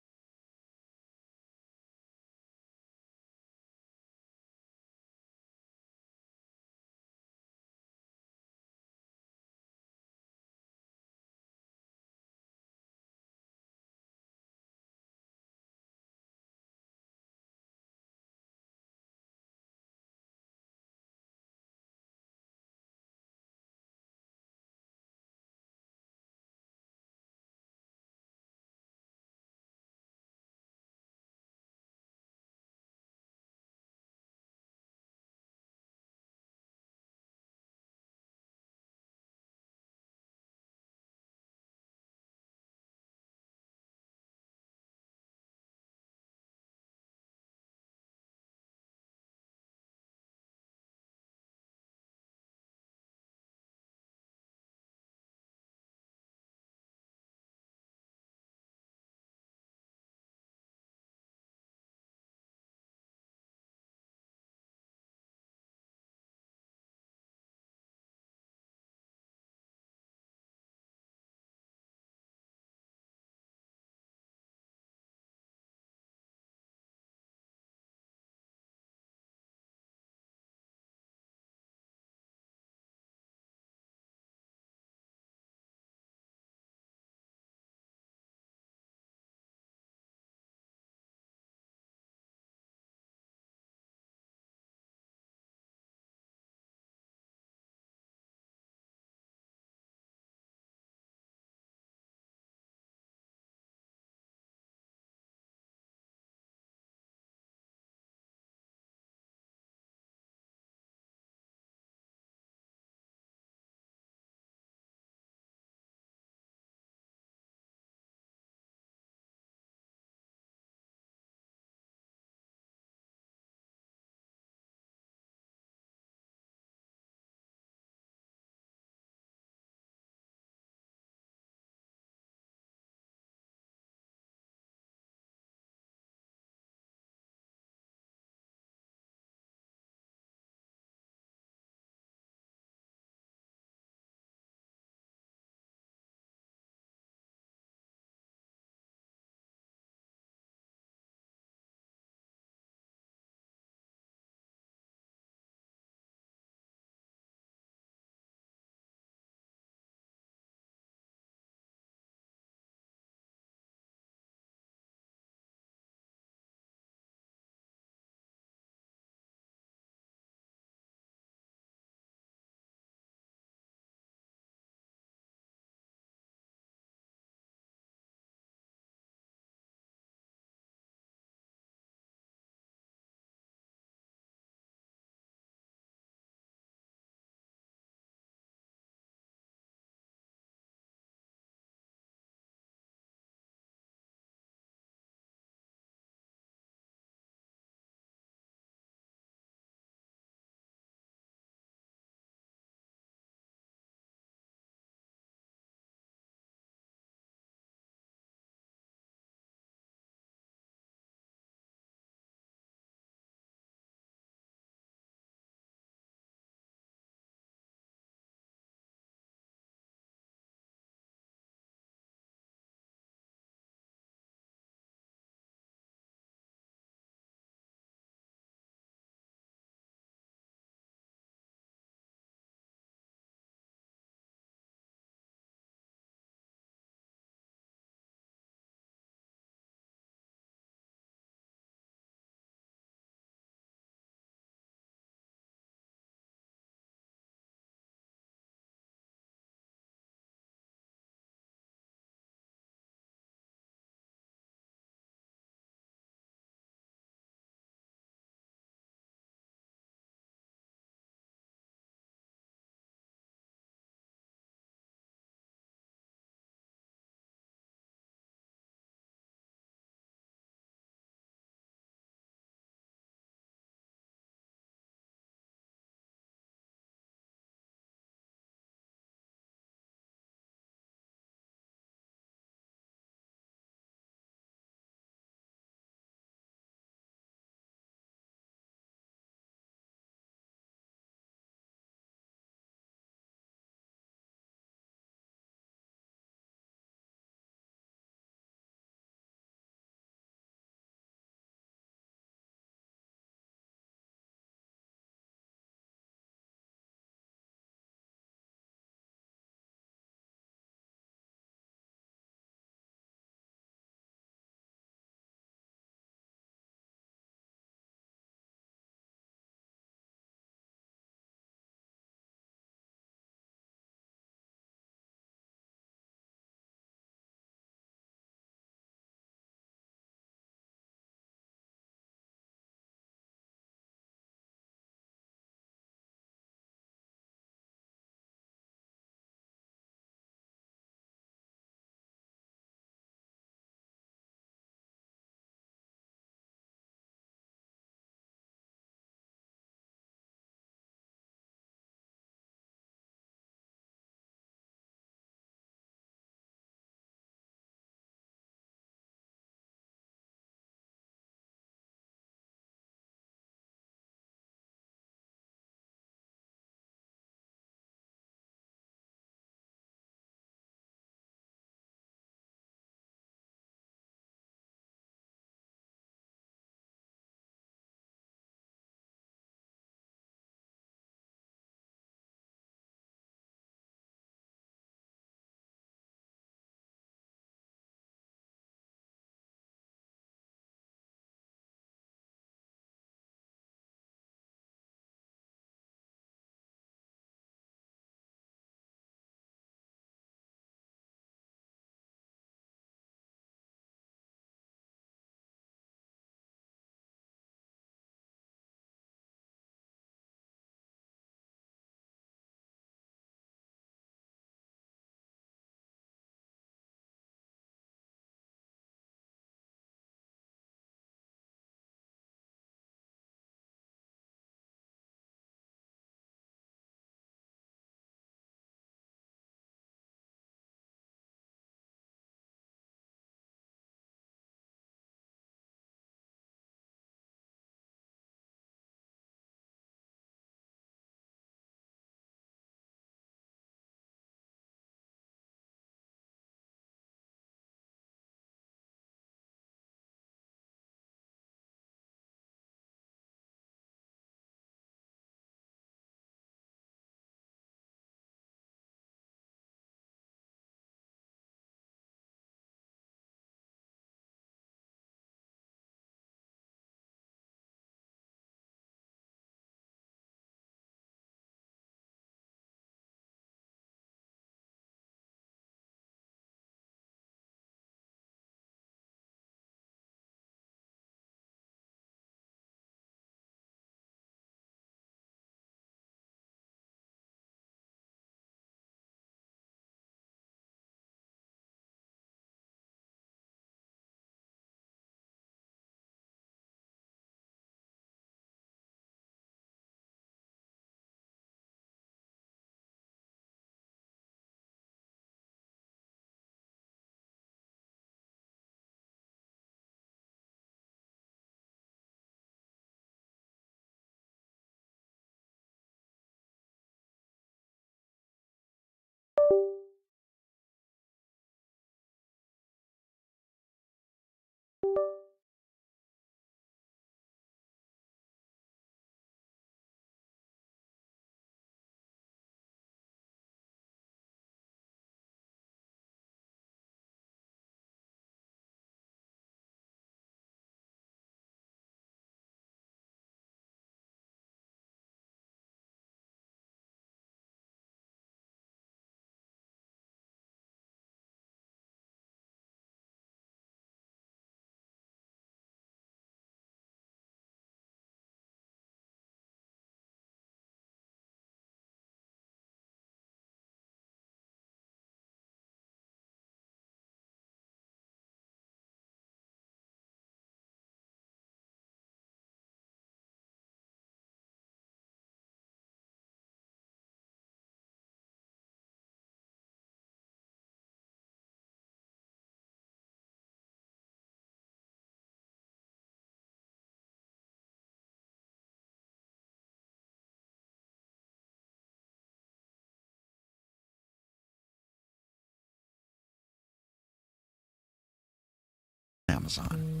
[SPEAKER 14] Amazon.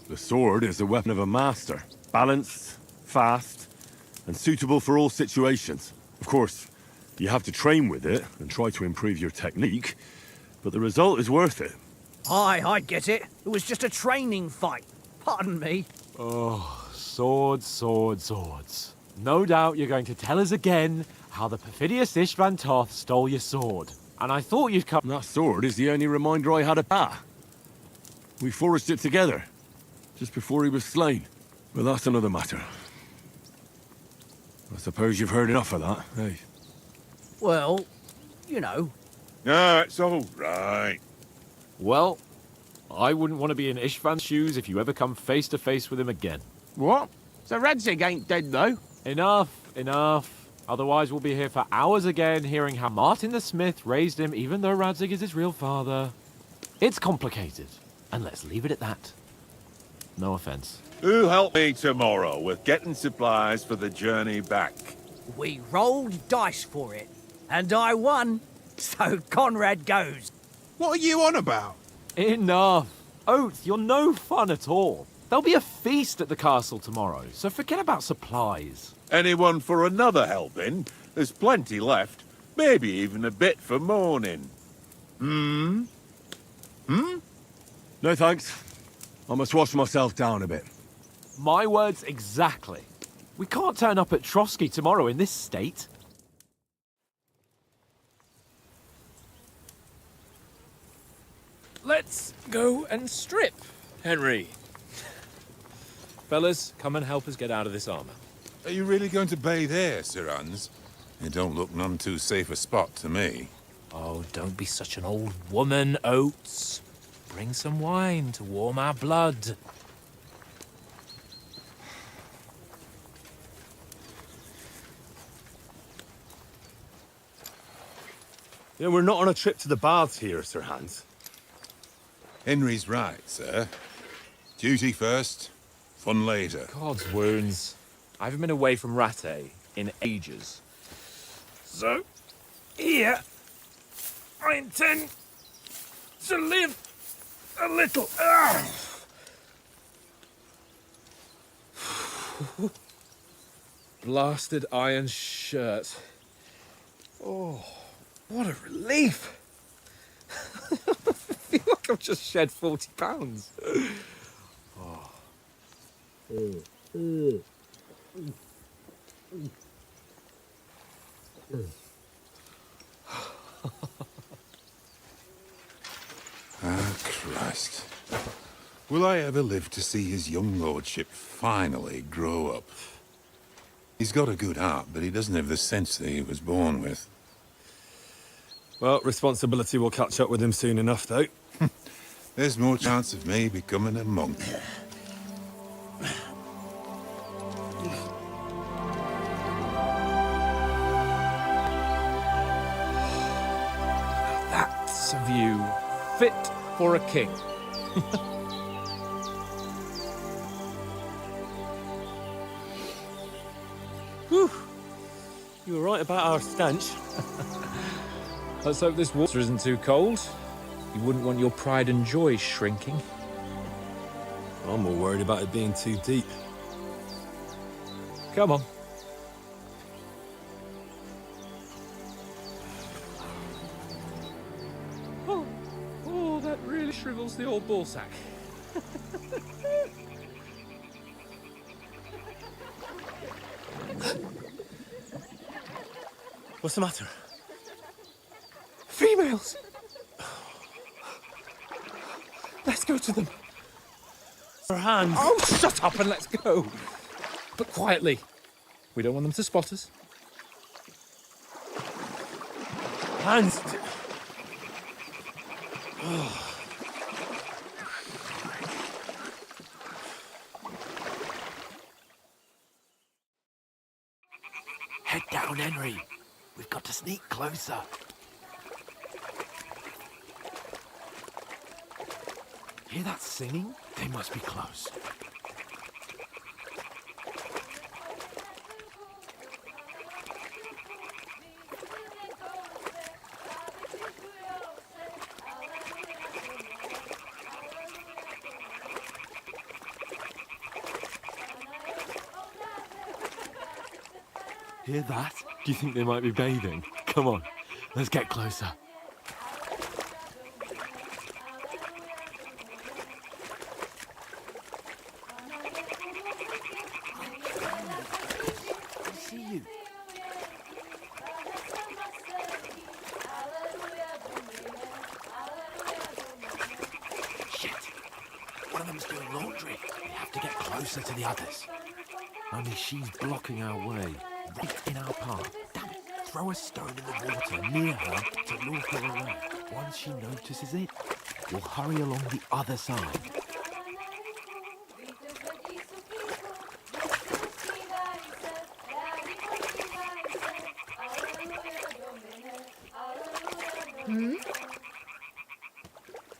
[SPEAKER 11] The sword is the weapon of a master. Balanced, fast, and suitable for all situations. Of course, you have to train with it and try to improve your technique, but the result is worth it.
[SPEAKER 12] Aye, I get it. It was just a training fight. Pardon me.
[SPEAKER 4] Oh, swords, swords, swords. No doubt you're going to tell us again how the perfidious Istvan Toth stole your sword. And I thought you'd come...
[SPEAKER 11] That sword is the only reminder I had of that. We forged it together, just before he was slain. But that's another matter. I suppose you've heard enough of that, eh?
[SPEAKER 12] Well, you know.
[SPEAKER 2] No, it's all right.
[SPEAKER 4] Well, I wouldn't want to be in Istvan's shoes if you ever come face to face with him again.
[SPEAKER 7] What? So Radzig ain't dead, though?
[SPEAKER 4] Enough, enough. Otherwise we'll be here for hours again hearing how Martin the Smith raised him even though Radzig is his real father. It's complicated, and let's leave it at that. No offense.
[SPEAKER 2] Who'll help me tomorrow with getting supplies for the journey back?
[SPEAKER 12] We rolled dice for it, and I won. So Conrad goes.
[SPEAKER 2] What are you on about?
[SPEAKER 4] Enough. Oath, you're no fun at all. There'll be a feast at the castle tomorrow, so forget about supplies.
[SPEAKER 2] Anyone for another helping? There's plenty left. Maybe even a bit for morning. Hmm?
[SPEAKER 11] No thanks. I must wash myself down a bit.
[SPEAKER 4] My words exactly. We can't turn up at Trotsky tomorrow in this state. Let's go and strip, Henry. Fellas, come and help us get out of this armor.
[SPEAKER 15] Are you really going to bathe here, Sir Hans? It don't look none too safe a spot to me.
[SPEAKER 1] Oh, don't be such an old woman, Oates. Bring some wine to warm our blood.
[SPEAKER 6] You know, we're not on a trip to the baths here, Sir Hans.
[SPEAKER 15] Henry's right, sir. Duty first, fun later.
[SPEAKER 1] God's wounds. I haven't been away from Rattay in ages.
[SPEAKER 4] So, here, I intend to live a little.
[SPEAKER 1] Blasted iron shirt. Oh, what a relief. I feel like
[SPEAKER 4] I've just shed £40.
[SPEAKER 15] Ah, Christ. Will I ever live to see his young lordship finally grow up? He's got a good heart, but he doesn't have the sense that he was born with.
[SPEAKER 6] Well, responsibility will catch up with him soon enough, though.
[SPEAKER 15] There's more chance of me becoming a monk.
[SPEAKER 1] That's a view fit for a king.
[SPEAKER 6] Whew. You were right about our stench.
[SPEAKER 1] Let's hope this water isn't too cold. You wouldn't want your pride and joy shrinking.
[SPEAKER 6] I'm more worried about it being too deep.
[SPEAKER 1] Come on. Oh, that really shrivels the old ballsack.
[SPEAKER 6] What's the matter?
[SPEAKER 1] Females! Let's go to them.
[SPEAKER 6] Our hands.
[SPEAKER 1] Oh, shut up and let's go. But quietly. We don't want them to spot us.
[SPEAKER 6] Hands.
[SPEAKER 3] Head down, Henry. We've got to sneak closer. Hear that singing? They must be close. Hear that?
[SPEAKER 6] Do you think they might be bathing? Come on, let's get closer.
[SPEAKER 3] I see you. Shit! One of them's doing laundry. We have to get closer to the others. Only she's blocking our way, right in our path. Damn it! Throw a stone in the water near her to lure her away. Once she notices it, we'll hurry along the other side.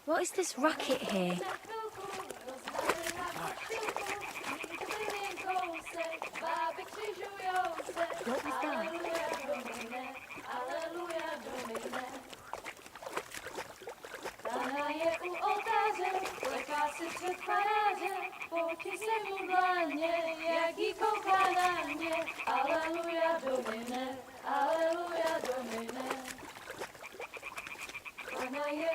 [SPEAKER 14] What is this racket here? What was that?
[SPEAKER 16] Pana je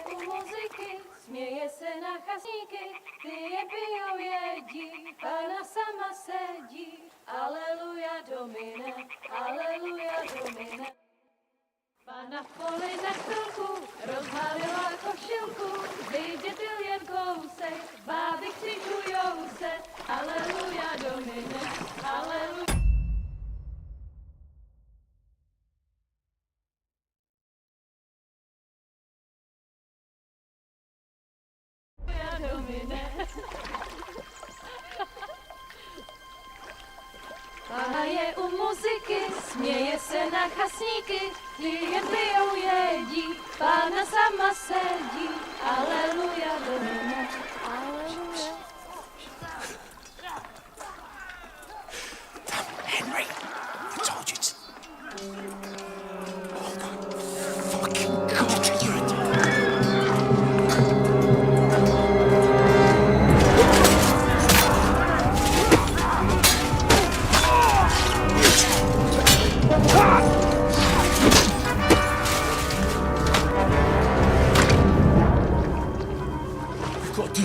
[SPEAKER 16] u muzyky, směje se na chasníky, ty je pijou jedí, Pana sama sedí. Aleluja Domine, aleluja Domine. Pana v poli na chvilku rozhalila košilku, vydětil jen kousek, báby křižujou se. Aleluja Domine, aleluja. Pana je u muziky, směje se na chasníky, ty jen pijou jedí, Pána sama sedí. Aleluja Domine, aleluja.
[SPEAKER 3] Henry, I told you to...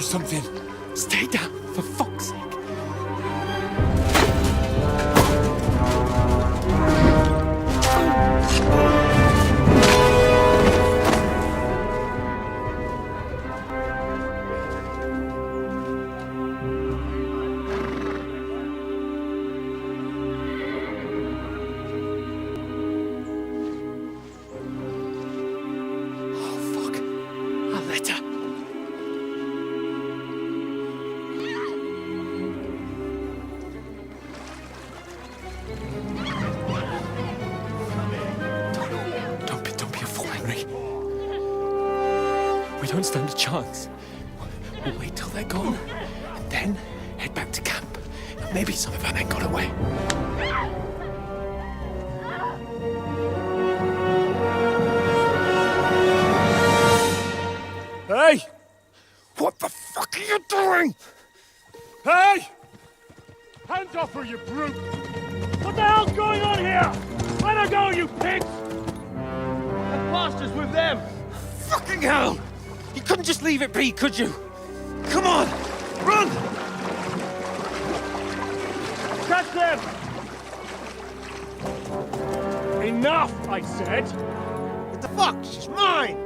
[SPEAKER 1] something. Stay down, for fuck's sake. We don't stand a chance. We'll wait till they're gone, and then head back to camp. Maybe some of our men got away.
[SPEAKER 11] Hey!
[SPEAKER 9] What the fuck are you doing?
[SPEAKER 11] Hey! Hands off her, you brute! What the hell's going on here? Let her go, you pigs! The pastor's with them!
[SPEAKER 4] Fucking hell! You couldn't just leave it be, could you? Come on! Run!
[SPEAKER 11] Catch them! Enough, I said!
[SPEAKER 9] What the fuck? She's mine!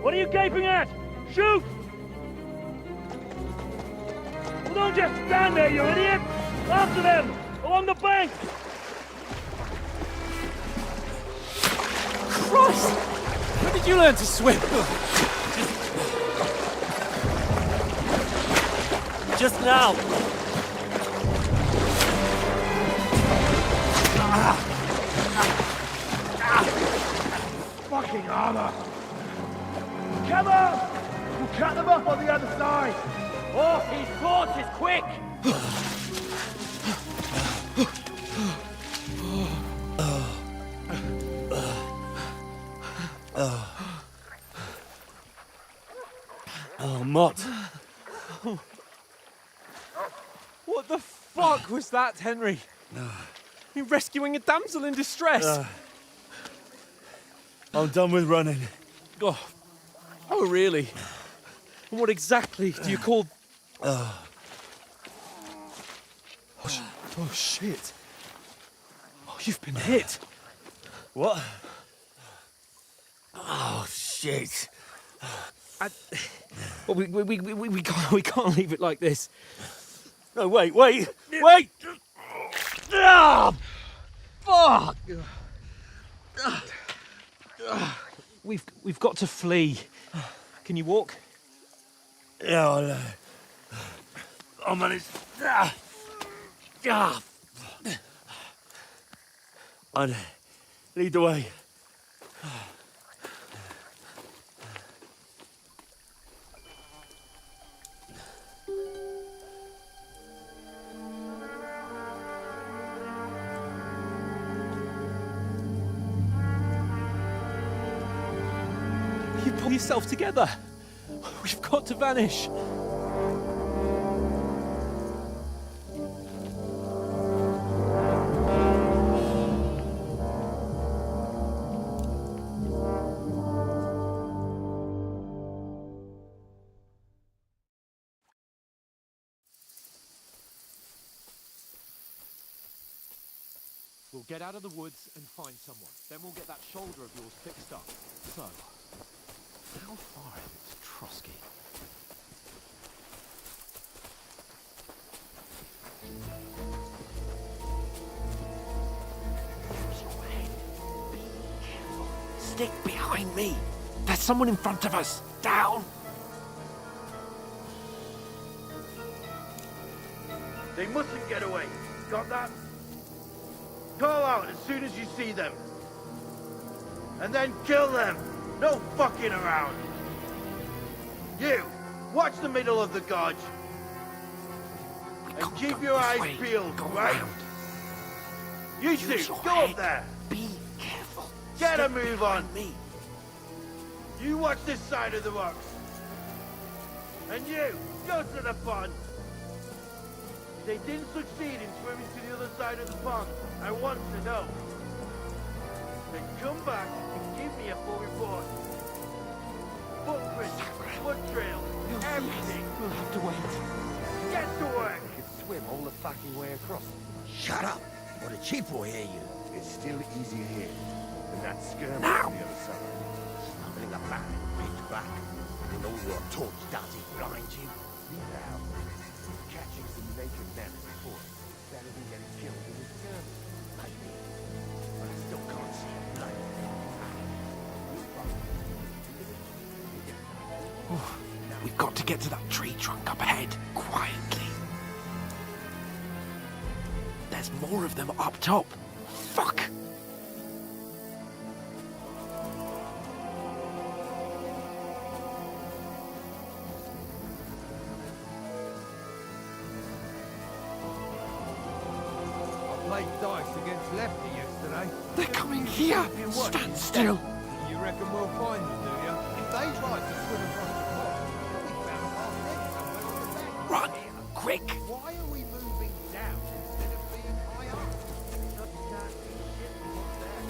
[SPEAKER 11] What are you gaping at? Shoot! Well, don't just stand there, you idiot! After them! Along the bank!
[SPEAKER 4] Christ! When did you learn to swim?
[SPEAKER 11] Just now!
[SPEAKER 9] Fucking armor! Come on! We'll cut them off on the other side!
[SPEAKER 11] Oh, his torch is quick! Oh, Mott.
[SPEAKER 4] What the fuck was that, Henry? You rescuing a damsel in distress?
[SPEAKER 11] I'm done with running.
[SPEAKER 4] Oh, really? And what exactly do you call... Oh, shit. Oh, you've been hit.
[SPEAKER 11] What? Oh, shit.
[SPEAKER 4] Well, we can't leave it like this.
[SPEAKER 11] No, wait! Ah! Fuck!
[SPEAKER 4] We've got to flee. Can you walk?
[SPEAKER 11] Yeah, I'll manage. I'd lead the way.
[SPEAKER 4] You pull yourself together. We've got to vanish. We'll get out of the woods and find someone. Then we'll get that shoulder of yours fixed up. So, how far is it to Trotsky?
[SPEAKER 9] Use your head. Be careful. Stick behind me. There's someone in front of us. Down.
[SPEAKER 13] They mustn't get away. Got that? Call out as soon as you see them. And then kill them. No fucking around. You, watch the middle of the gorge. And keep your eyes peeled, right? You two, go up there.
[SPEAKER 9] Be careful.
[SPEAKER 13] Get a move on! Me. You watch this side of the rocks. And you, go to the pond. If they didn't succeed in swimming to the other side of the pond, I want to know. Then come back and give me a full report. Footprints, foot trails, everything.
[SPEAKER 3] We'll have to wait.
[SPEAKER 13] Get to work!
[SPEAKER 3] We could swim all the fucking way across.
[SPEAKER 9] Shut up, or the chief will hear you.
[SPEAKER 11] It's still easier here than that skirmish
[SPEAKER 9] Now!
[SPEAKER 11] on the other side.
[SPEAKER 9] Snuggling about and pitch back. When all your torch does is blind you.
[SPEAKER 3] Leave the house. Catching some naked men is important. Better than getting killed in a skirmish.
[SPEAKER 9] Maybe. But I still can't see a blade.
[SPEAKER 3] We've got to get to that tree trunk up ahead, quietly. There's more of them up top. Fuck!
[SPEAKER 13] I played dice against Lefty yesterday.
[SPEAKER 3] They're coming here! Stand still!
[SPEAKER 13] You reckon we'll find them, do you? If they tried to swim across the pond, we found our head somewhere on the back.
[SPEAKER 3] Run! Quick!
[SPEAKER 13] Why are we moving down instead of being high up? Because we can't see shit from up there.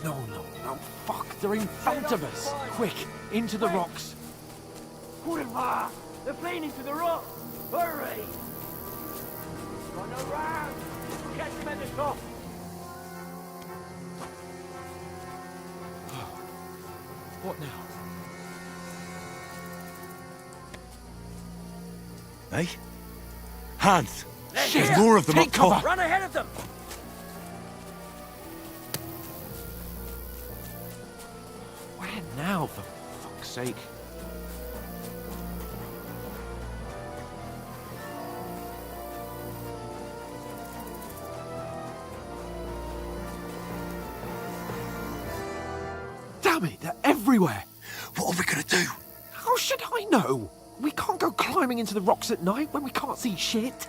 [SPEAKER 3] Oh, no, fuck! They're in front of us! Quick! Into the rocks!
[SPEAKER 13] Kurwa! They're fleeing into the rocks! Hurry! Run around! Catch them at the top!
[SPEAKER 3] What now?
[SPEAKER 11] Hey? Hans!
[SPEAKER 3] Shit!
[SPEAKER 11] There's more of them
[SPEAKER 3] Take
[SPEAKER 11] up top!
[SPEAKER 3] cover!
[SPEAKER 12] Run ahead of them!
[SPEAKER 3] Where now, for fuck's sake? Damn it, they're everywhere!
[SPEAKER 9] What are we gonna do?
[SPEAKER 3] How should I know? We can't go climbing into the rocks at night when we can't see shit.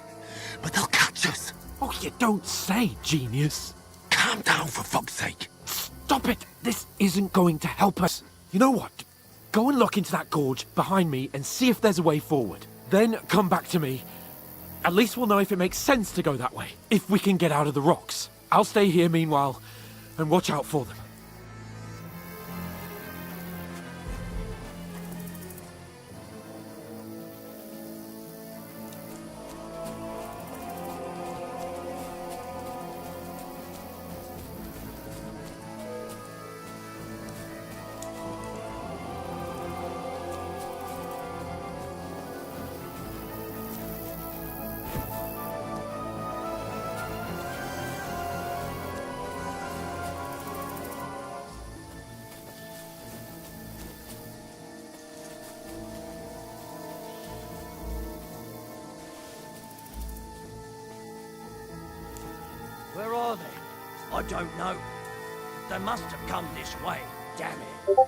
[SPEAKER 9] But they'll catch us!
[SPEAKER 3] Oh, you don't say, genius.
[SPEAKER 9] Calm down, for fuck's sake!
[SPEAKER 3] Stop it! This isn't going to help us. You know what? Go and look into that gorge behind me and see if there's a way forward. Then come back to me. At least we'll know if it makes sense to go that way, if we can get out of the rocks. I'll stay here meanwhile and watch out for them.
[SPEAKER 12] Where are they? I don't know. They must have come this way. Damn it.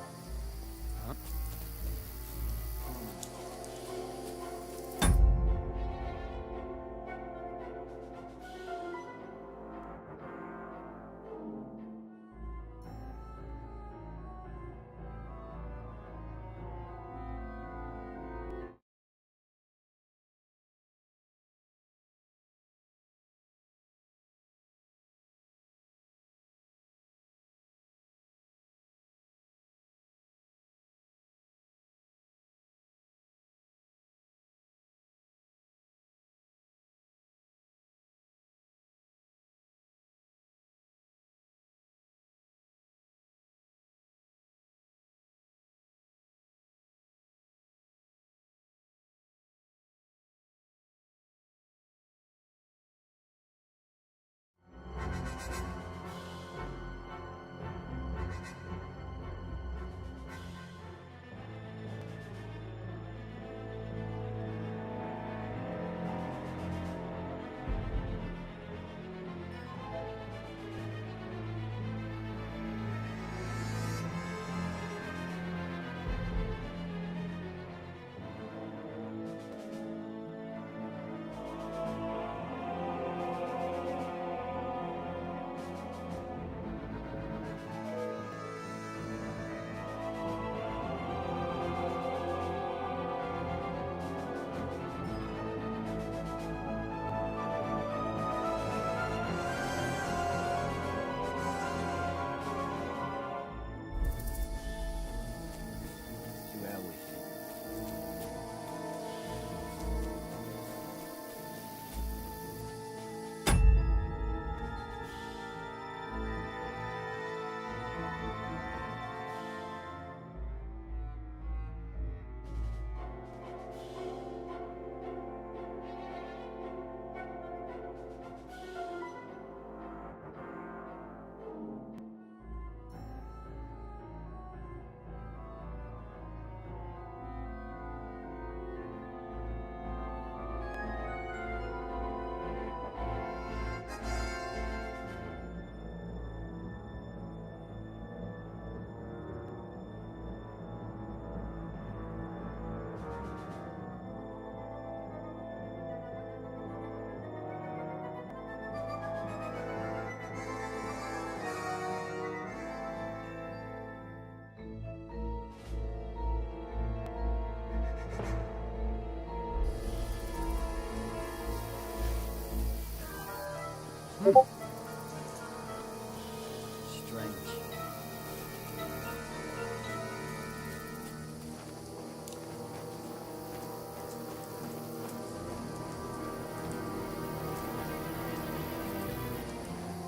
[SPEAKER 12] Strange.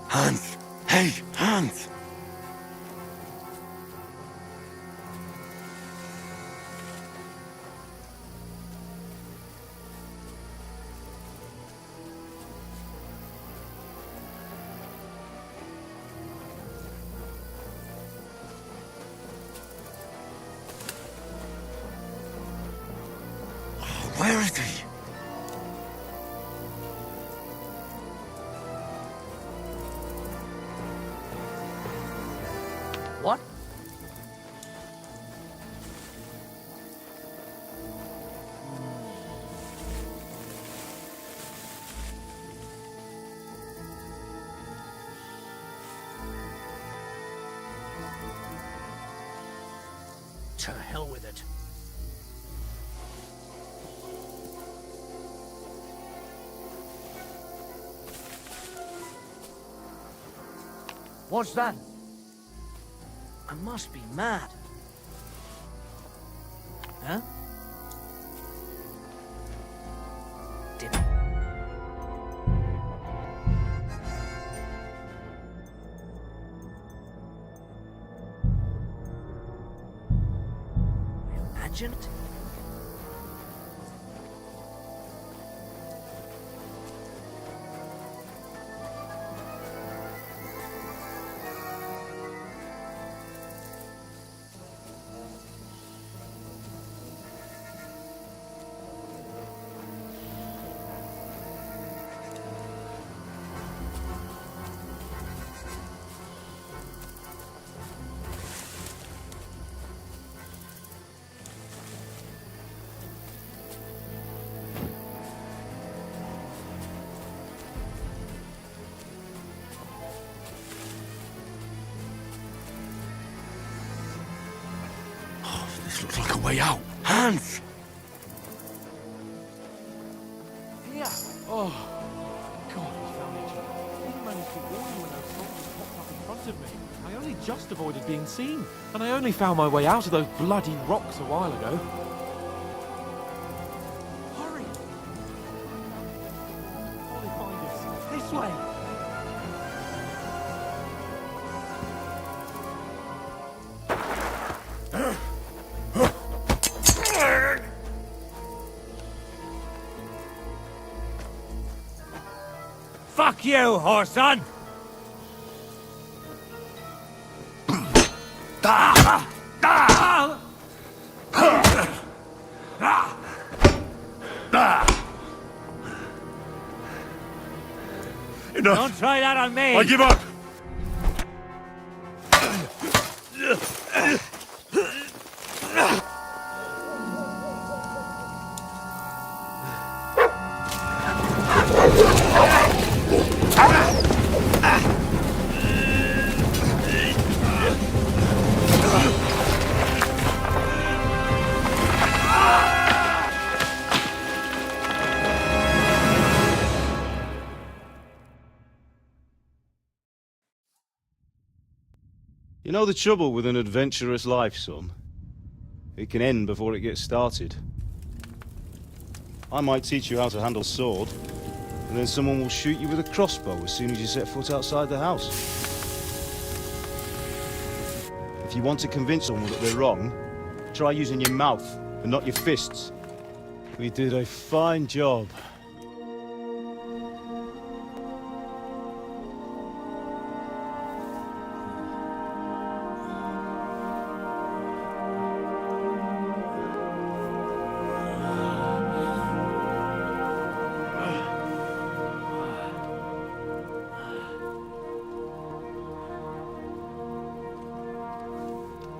[SPEAKER 11] Hans! Hey, Hans! Where is he?
[SPEAKER 12] What? To hell with it. What's that? I must be mad. Huh? Did imagine it?
[SPEAKER 11] This looks like a way out. Hans!
[SPEAKER 3] Yeah. Oh, God, we found each other. I managed to warn you when those soldiers popped up in front of me. I only just avoided being seen. And I only found my way out of those bloody rocks a while ago. Hurry! Before they find us. This way!
[SPEAKER 9] Fuck you, whoreson!
[SPEAKER 11] Enough!
[SPEAKER 9] Don't try that on me!
[SPEAKER 11] I give up!
[SPEAKER 17] You know the trouble with an adventurous life, son? It can end before it gets started. I might teach you how to handle a sword, and then someone will shoot you with a crossbow as soon as you set foot outside the house. If you want to convince someone that they're wrong, try using your mouth and not your fists. We did a fine job.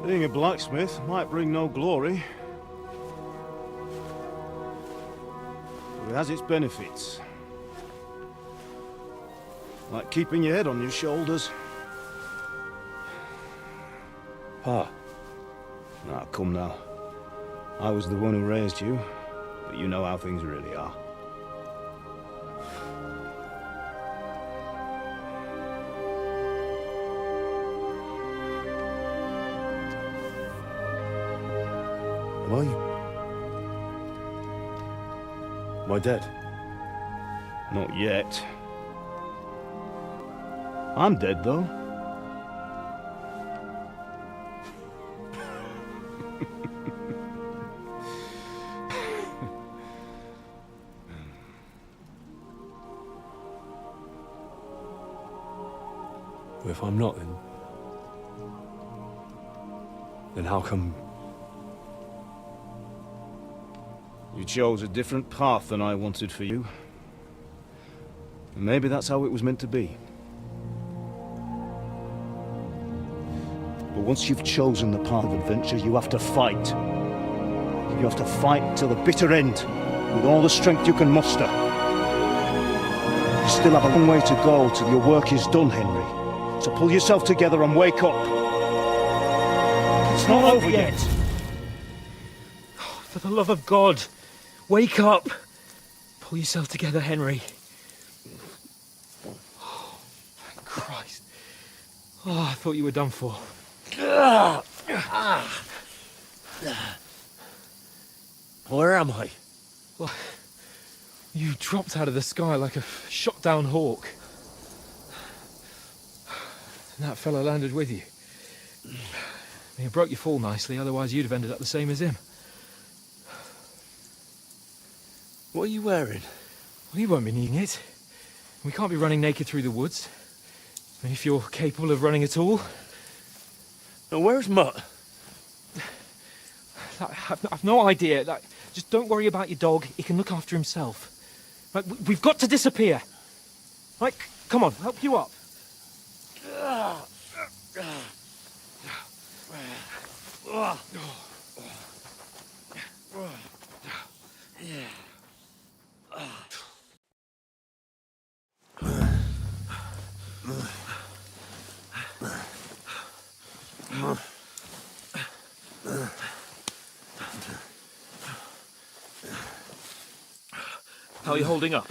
[SPEAKER 17] Being a blacksmith might bring no glory, but it has its benefits. Like keeping your head on your shoulders. Pa. Now, come now. I was the one who raised you, but you know how things really are. I? Am I dead? Not yet. I'm dead, though.
[SPEAKER 11] Well, if I'm not, then how come...
[SPEAKER 17] You chose a different path than I wanted for you. And maybe that's how it was meant to be. But once you've chosen the path of adventure, you have to fight. You have to fight till the bitter end, with all the strength you can muster. You still have a long way to go till your work is done, Henry. So pull yourself together and wake up. It's not over yet.
[SPEAKER 4] For the love of God, wake up! Pull yourself together, Henry. Oh, thank Christ. Oh, I thought you were done for.
[SPEAKER 9] Where am I?
[SPEAKER 1] Well, you dropped out of the sky like a shot-down hawk. And that fella landed with you. He broke your fall nicely, otherwise you'd have ended up the same as him.
[SPEAKER 9] What are you wearing?
[SPEAKER 1] Well, you won't be needing it. We can't be running naked through the woods. I mean, if you're capable of running at all.
[SPEAKER 9] Now, where's Mutt?
[SPEAKER 1] I've no idea. Just don't worry about your dog. He can look after himself. Right, we've got to disappear. Right, come on, help you up.
[SPEAKER 4] How are you holding up?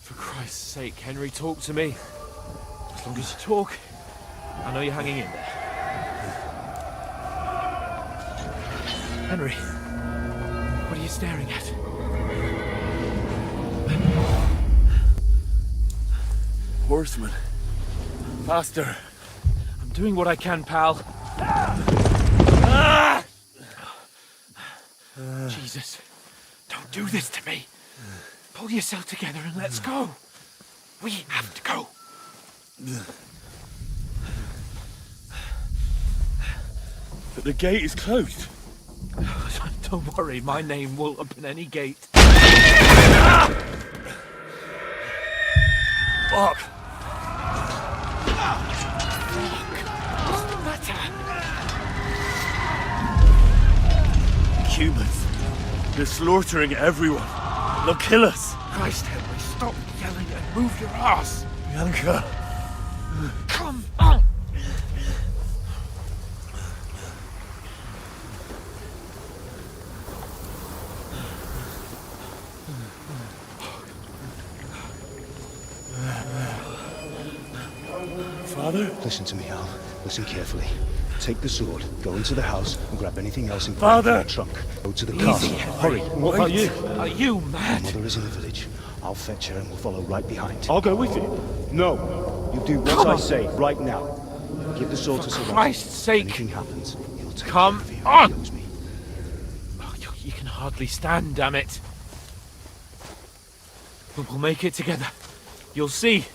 [SPEAKER 1] For Christ's sake, Henry, talk to me. As long as you talk, I know you're hanging in there. Henry, what are you staring at?
[SPEAKER 9] Horseman. Faster.
[SPEAKER 1] I'm doing what I can, pal. Jesus, don't do this to me. Pull yourself together and let's go. We have to go.
[SPEAKER 9] But the gate is closed.
[SPEAKER 1] Don't worry, my name won't open any gate.
[SPEAKER 9] Fuck. Humans. They're slaughtering everyone. They'll kill us.
[SPEAKER 1] Christ, Henry, stop yelling and move your ass.
[SPEAKER 9] Bianca.
[SPEAKER 1] Come on.
[SPEAKER 9] Father?
[SPEAKER 17] Listen to me, Al. Listen carefully. Take the sword, go into the house, and grab anything else in
[SPEAKER 9] Father!
[SPEAKER 17] the trunk. Go to the
[SPEAKER 1] Easy,
[SPEAKER 17] castle.
[SPEAKER 1] Henry.
[SPEAKER 17] Hurry. What about you?
[SPEAKER 1] Are you
[SPEAKER 17] My
[SPEAKER 1] mad?
[SPEAKER 17] mother is in the village. I'll fetch her and we'll follow right behind.
[SPEAKER 11] I'll go with you.
[SPEAKER 17] No. You do what
[SPEAKER 1] Come
[SPEAKER 17] I
[SPEAKER 1] on.
[SPEAKER 17] say right now. Give the sword to
[SPEAKER 1] For
[SPEAKER 17] someone.
[SPEAKER 1] Christ's sake.
[SPEAKER 17] If anything happens, he'll take
[SPEAKER 1] Come
[SPEAKER 17] care of you.
[SPEAKER 1] on.
[SPEAKER 17] He owes me.
[SPEAKER 1] Oh, you can hardly stand, damn it. But we'll make it together. You'll see.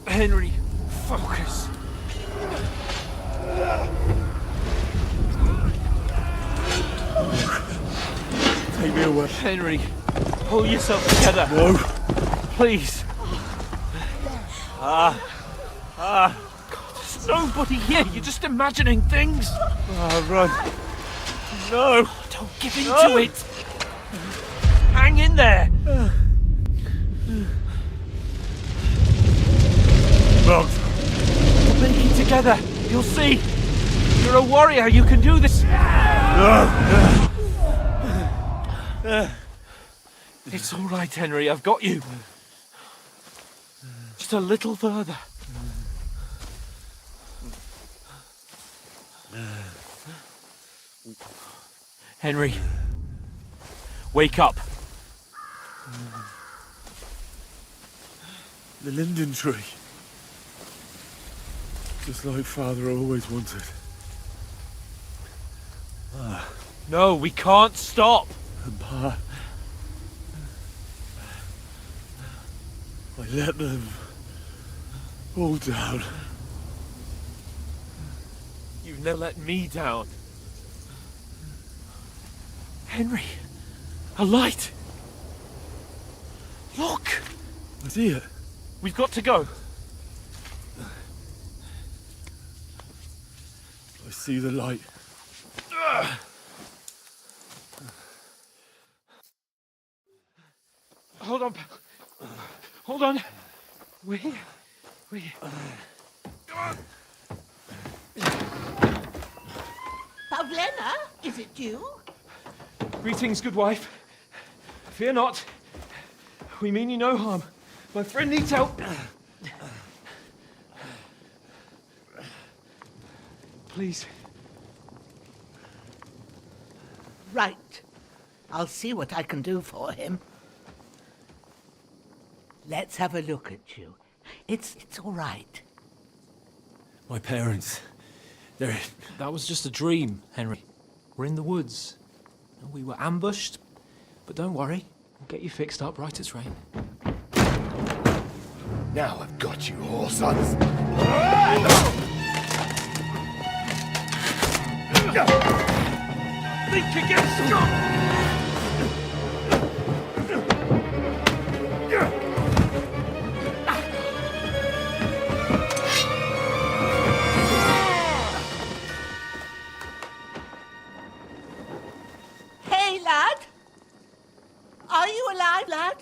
[SPEAKER 1] Henry, focus.
[SPEAKER 9] Take me away.
[SPEAKER 1] Henry, pull yourself together.
[SPEAKER 9] No.
[SPEAKER 1] Please. God, there's nobody here. You're just imagining things.
[SPEAKER 9] Run. No.
[SPEAKER 1] Don't give in to it. Hang in there.
[SPEAKER 9] Mount.
[SPEAKER 3] make it together. You'll see. You're a warrior. You can do this. It's all right, Henry. I've got you. Just a little further. Henry, wake up.
[SPEAKER 11] The linden tree. Just like Father always wanted.
[SPEAKER 3] No, we can't stop.
[SPEAKER 11] Pa, I let them all down.
[SPEAKER 3] You've never let me down. Henry, a light. Look.
[SPEAKER 11] I see it.
[SPEAKER 3] We've got to go.
[SPEAKER 11] I see the light.
[SPEAKER 3] Hold on. Hold on. We.
[SPEAKER 18] Pavlena, is it you?
[SPEAKER 3] Greetings, good wife. Fear not. We mean you no harm. My friend needs help. Please.
[SPEAKER 18] Right. I'll see what I can do for him. Let's have a look at you. It's all right.
[SPEAKER 11] My parents, they're...
[SPEAKER 1] That was just a dream, Henry. We're in the woods. We were ambushed, but don't worry. We'll get you fixed up right as rain.
[SPEAKER 5] Now I've got you, whore sons.
[SPEAKER 3] Think again, stop!
[SPEAKER 18] Hey, lad! Are you alive, lad?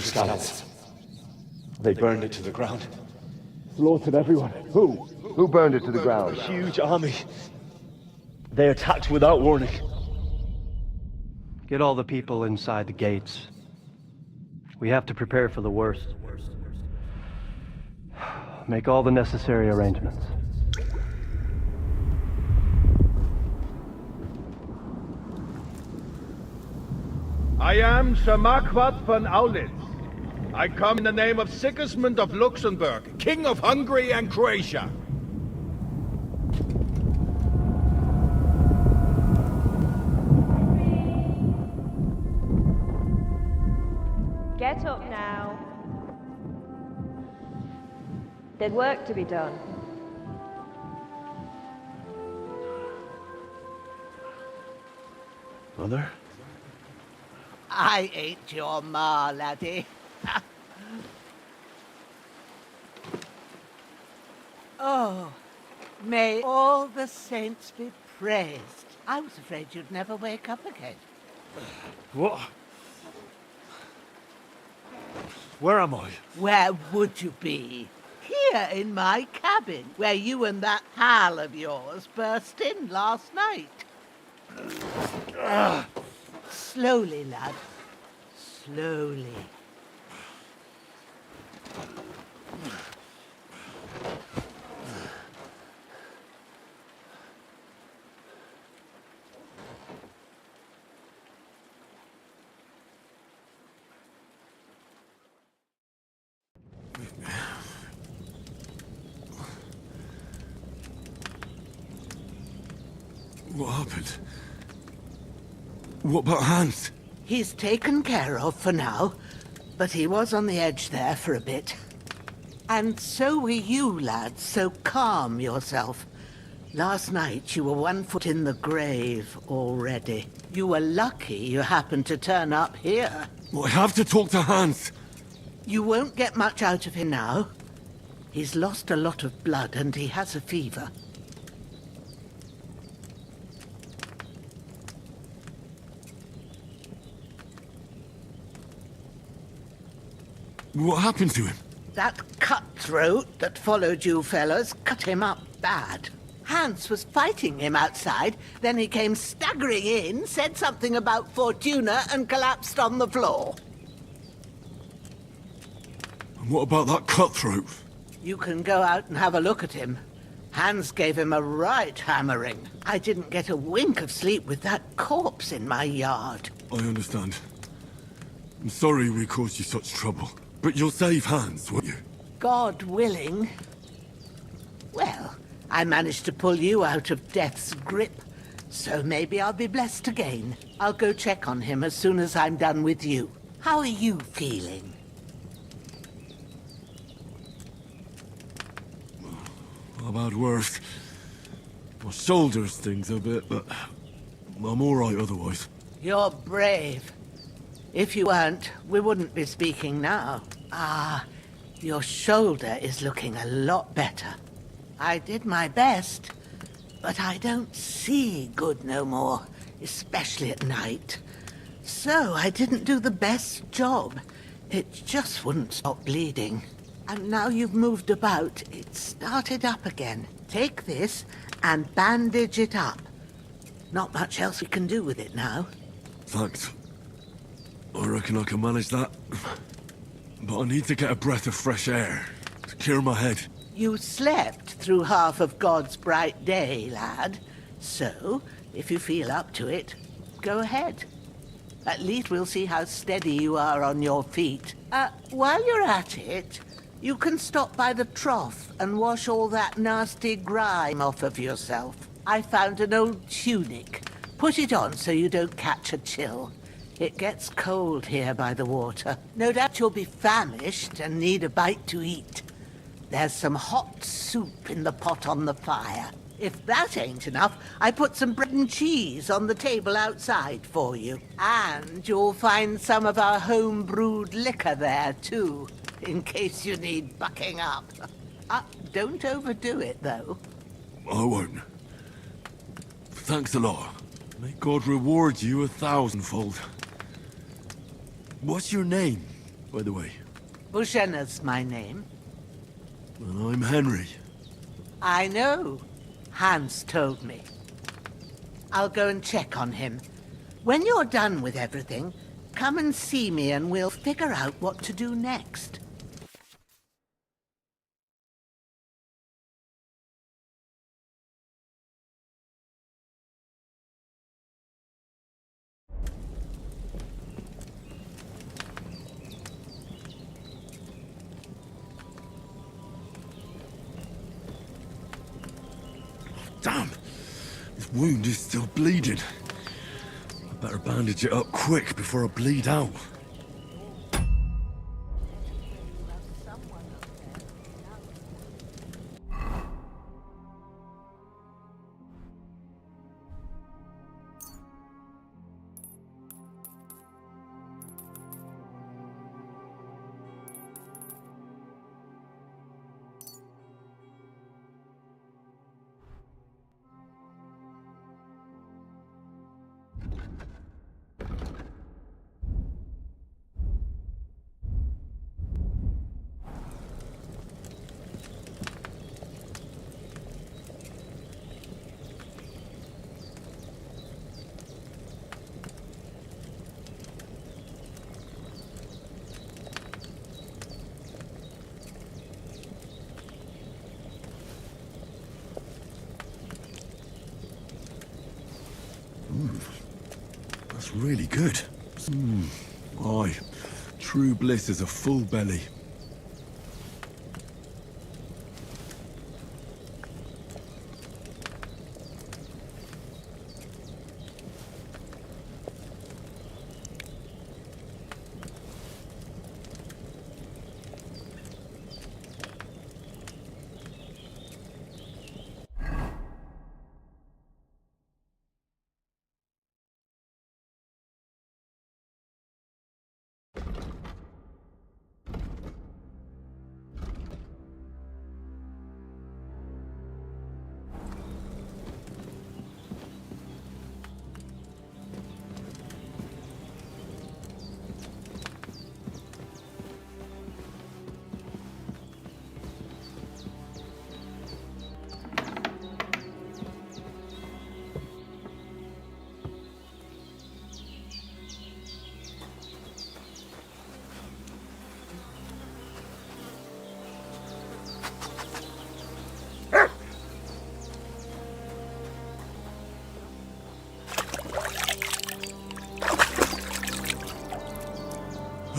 [SPEAKER 11] Scouts. They burned it to the ground. Slaughtered everyone. Who?
[SPEAKER 5] Who burned it to the ground?
[SPEAKER 11] A huge army. They attacked without warning.
[SPEAKER 19] Get all the people inside the gates. We have to prepare for the worst. Make all the necessary arrangements.
[SPEAKER 13] I am Sir Marquardt von Aulitz. I come in the name of Sigismund of Luxembourg, King of Hungary and Croatia.
[SPEAKER 20] Get up now. There's work to be done.
[SPEAKER 11] Mother?
[SPEAKER 18] I ain't your ma, laddie. Oh, may all the saints be praised. I was afraid you'd never wake up again.
[SPEAKER 11] What? Where am I?
[SPEAKER 18] Where would you be? Here in my cabin, where you and that pal of yours burst in last night. Slowly, lad. Slowly.
[SPEAKER 11] What happened? What about Hans?
[SPEAKER 18] He's taken care of for now, but he was on the edge there for a bit. And so were you, lads, so calm yourself. Last night you were 1 foot in the grave already. You were lucky you happened to turn up here.
[SPEAKER 11] Well, I have to talk to Hans.
[SPEAKER 18] You won't get much out of him now. He's lost a lot of blood and he has a fever.
[SPEAKER 11] What happened to him?
[SPEAKER 18] That cutthroat that followed you fellas cut him up bad. Hans was fighting him outside, then he came staggering in, said something about Fortuna, and collapsed on the floor.
[SPEAKER 11] And what about that cutthroat?
[SPEAKER 18] You can go out and have a look at him. Hans gave him a right hammering. I didn't get a wink of sleep with that corpse in my yard.
[SPEAKER 11] I understand. I'm sorry we caused you such trouble. But you'll save Hans, won't you?
[SPEAKER 18] God willing. Well, I managed to pull you out of death's grip, so maybe I'll be blessed again. I'll go check on him as soon as I'm done with you. How are you feeling?
[SPEAKER 11] I've had worse. My shoulder stings a bit, but I'm all right otherwise.
[SPEAKER 18] You're brave. If you weren't, we wouldn't be speaking now. Ah, your shoulder is looking a lot better. I did my best, but I don't see good no more, especially at night. So I didn't do the best job. It just wouldn't stop bleeding. And now you've moved about, it started up again. Take this and bandage it up. Not much else we can do with it now.
[SPEAKER 11] Thanks. I reckon I can manage that. But I need to get a breath of fresh air to clear my head.
[SPEAKER 18] You slept through half of God's bright day, lad. So, if you feel up to it, go ahead. At least we'll see how steady you are on your feet. While you're at it, you can stop by the trough and wash all that nasty grime off of yourself. I found an old tunic. Put it on so you don't catch a chill. It gets cold here by the water. No doubt you'll be famished and need a bite to eat. There's some hot soup in the pot on the fire. If that ain't enough, I put some bread and cheese on the table outside for you. And you'll find some of our home-brewed liquor there, too, in case you need bucking up. Don't overdo it, though.
[SPEAKER 11] I won't. Thanks a lot. May God reward you 1,000-fold. What's your name, by the way?
[SPEAKER 18] Bushenna's my name.
[SPEAKER 11] Well, I'm Henry.
[SPEAKER 18] I know. Hans told me. I'll go and check on him. When you're done with everything, come and see me and we'll figure out what to do next.
[SPEAKER 11] Damn! This wound is still bleeding. I better bandage it up quick before I bleed out. That's really good. Aye, true bliss is a full belly.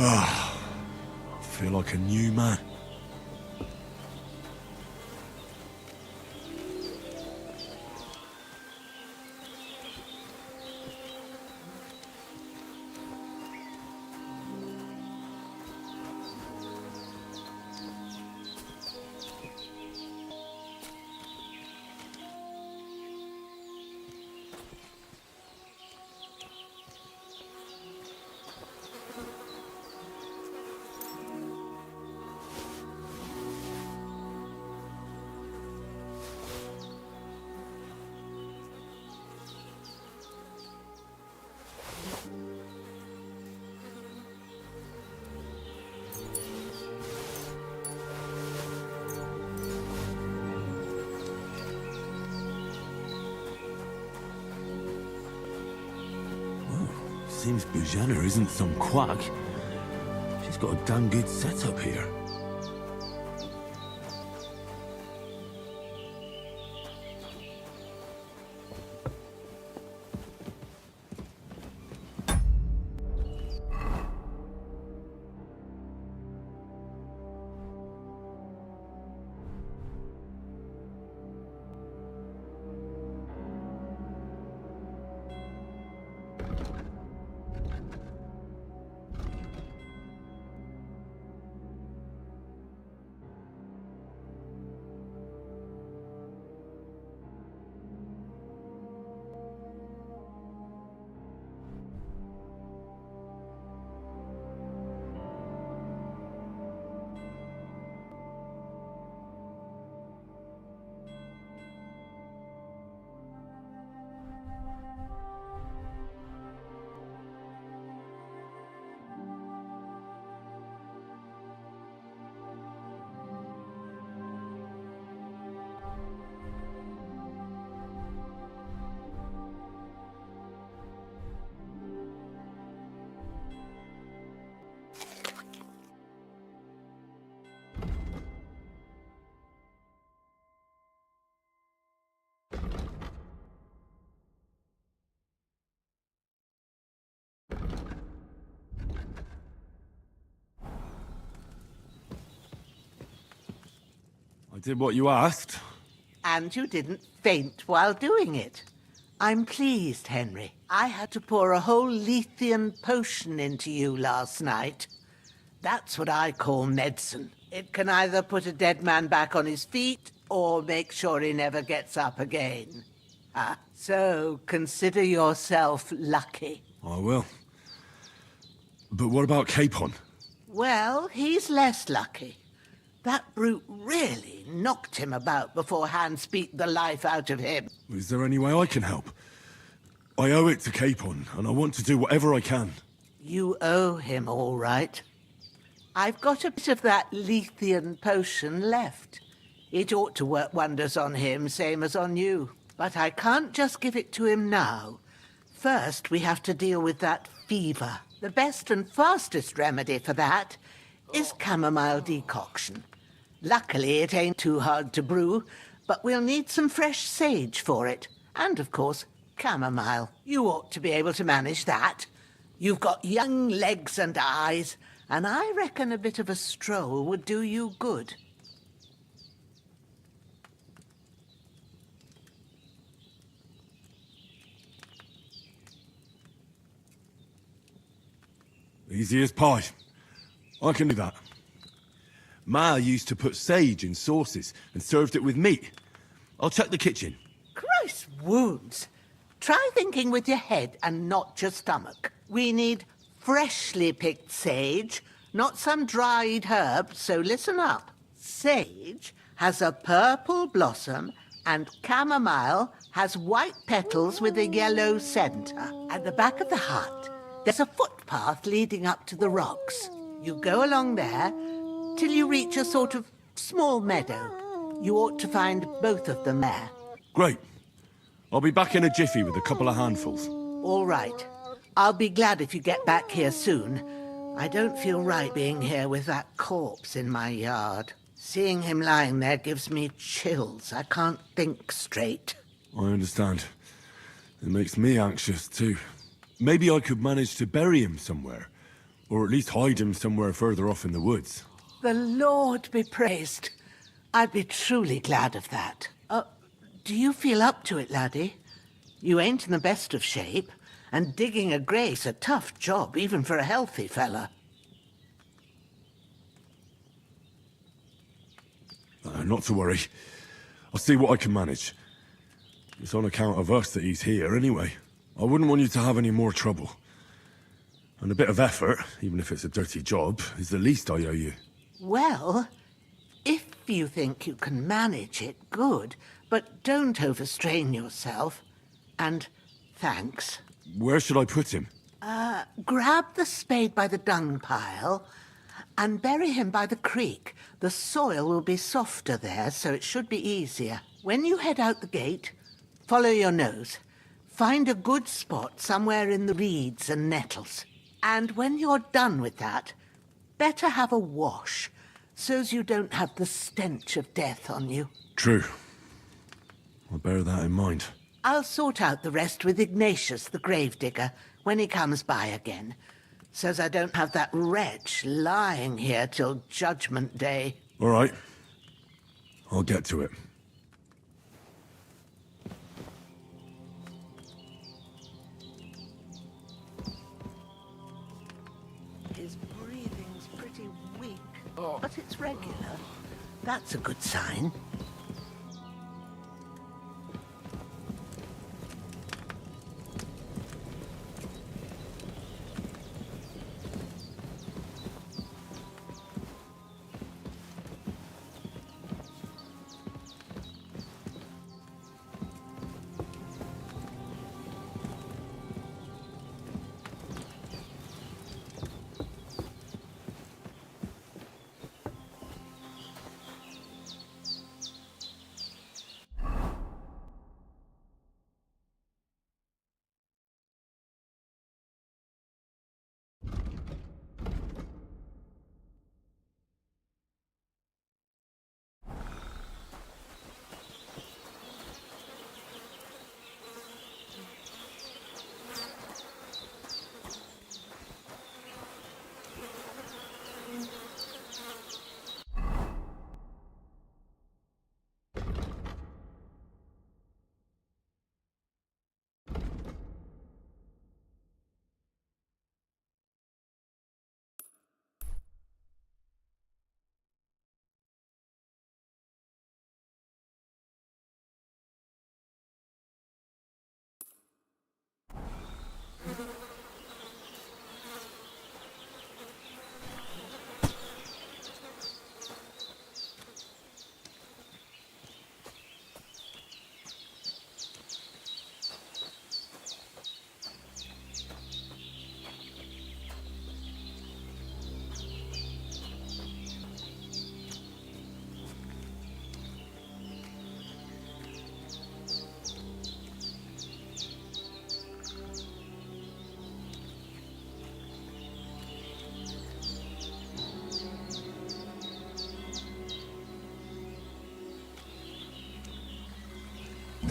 [SPEAKER 11] I feel like a new man. Seems Bujana isn't some quack. She's got a damn good setup here. I did what you asked.
[SPEAKER 18] And you didn't faint while doing it. I'm pleased, Henry. I had to pour a whole Lethean potion into you last night. That's what I call medicine. It can either put a dead man back on his feet or make sure he never gets up again. So consider yourself lucky.
[SPEAKER 11] I will. But what about Capon?
[SPEAKER 18] Well, he's less lucky. That brute really knocked him about before Hans beat the life out of him.
[SPEAKER 11] Is there any way I can help? I owe it to Capon, and I want to do whatever I can.
[SPEAKER 18] You owe him, all right. I've got a bit of that Lethean potion left. It ought to work wonders on him, same as on you. But I can't just give it to him now. First, we have to deal with that fever. The best and fastest remedy for that is chamomile decoction. Luckily, it ain't too hard to brew, but we'll need some fresh sage for it. And, of course, chamomile. You ought to be able to manage that. You've got young legs and eyes, and I reckon a bit of a stroll would do you good.
[SPEAKER 11] Easy as pie. I can do that. Ma used to put sage in sauces and served it with meat. I'll check the kitchen.
[SPEAKER 18] Christ wounds! Try thinking with your head and not your stomach. We need freshly picked sage, not some dried herb, so listen up. Sage has a purple blossom and chamomile has white petals with a yellow centre. At the back of the hut, there's a footpath leading up to the rocks. You go along there till you reach a sort of small meadow. You ought to find both of them there.
[SPEAKER 11] Great. I'll be back in a jiffy with a couple of handfuls.
[SPEAKER 18] All right. I'll be glad if you get back here soon. I don't feel right being here with that corpse in my yard. Seeing him lying there gives me chills. I can't think straight.
[SPEAKER 11] I understand. It makes me anxious, too. Maybe I could manage to bury him somewhere. Or at least hide him somewhere further off in the woods.
[SPEAKER 18] The Lord be praised. I'd be truly glad of that. Do you feel up to it, laddie? You ain't in the best of shape, and digging a grave's a tough job, even for a healthy fella.
[SPEAKER 11] Not to worry. I'll see what I can manage. It's on account of us that he's here, anyway. I wouldn't want you to have any more trouble. And a bit of effort, even if it's a dirty job, is the least I owe you.
[SPEAKER 18] Well, if you think you can manage it, good, but don't overstrain yourself. And thanks.
[SPEAKER 11] Where should I put him?
[SPEAKER 18] Grab the spade by the dung pile and bury him by the creek. The soil will be softer there, so it should be easier. When you head out the gate, follow your nose. Find a good spot somewhere in the reeds and nettles. And when you're done with that, better have a wash, so's you don't have the stench of death on you.
[SPEAKER 11] True. I'll bear that in mind.
[SPEAKER 18] I'll sort out the rest with Ignatius, the gravedigger, when he comes by again, so's I don't have that wretch lying here till Judgment Day.
[SPEAKER 11] All right. I'll get to it.
[SPEAKER 18] His breathing's pretty weak, but it's regular. That's a good sign.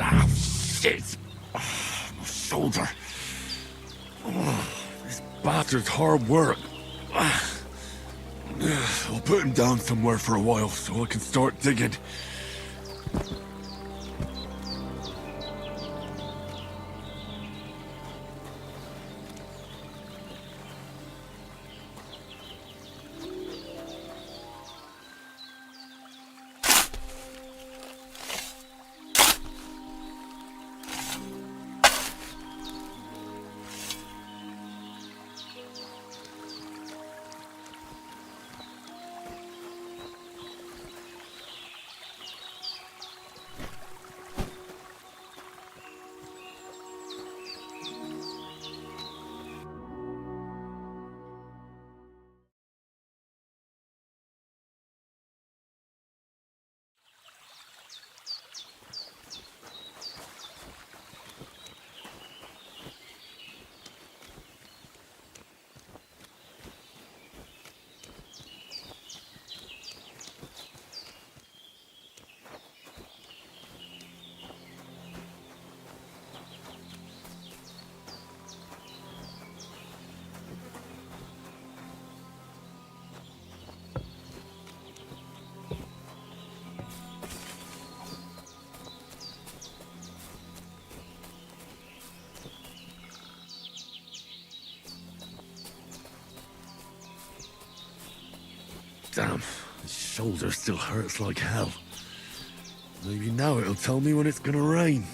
[SPEAKER 11] Ah, shit! My shoulder. This bastard's hard work. I'll put him down somewhere for a while so I can start digging. Damn, his shoulder still hurts like hell. Maybe now it'll tell me when it's gonna rain.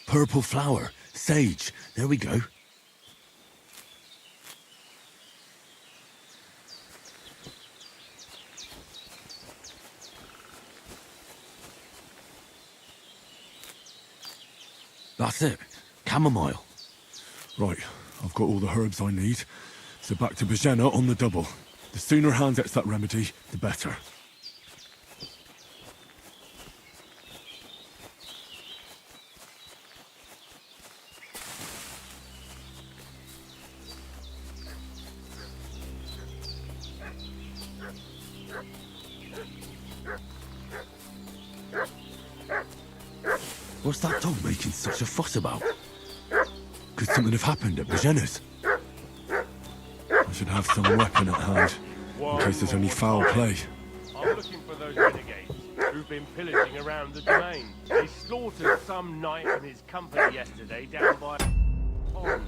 [SPEAKER 11] Purple flower, sage, there we go. That's it, chamomile. Right, I've got all the herbs I need, so back to Bajena on the double. The sooner Hans gets that remedy, the better. What's that dog making such a fuss about? Could something have happened at Bajena's? I should have some weapon at hand, in case there's any foul play.
[SPEAKER 6] I'm looking for those renegades who've been pillaging around the domain. They slaughtered some knight and his company yesterday down by... Oh.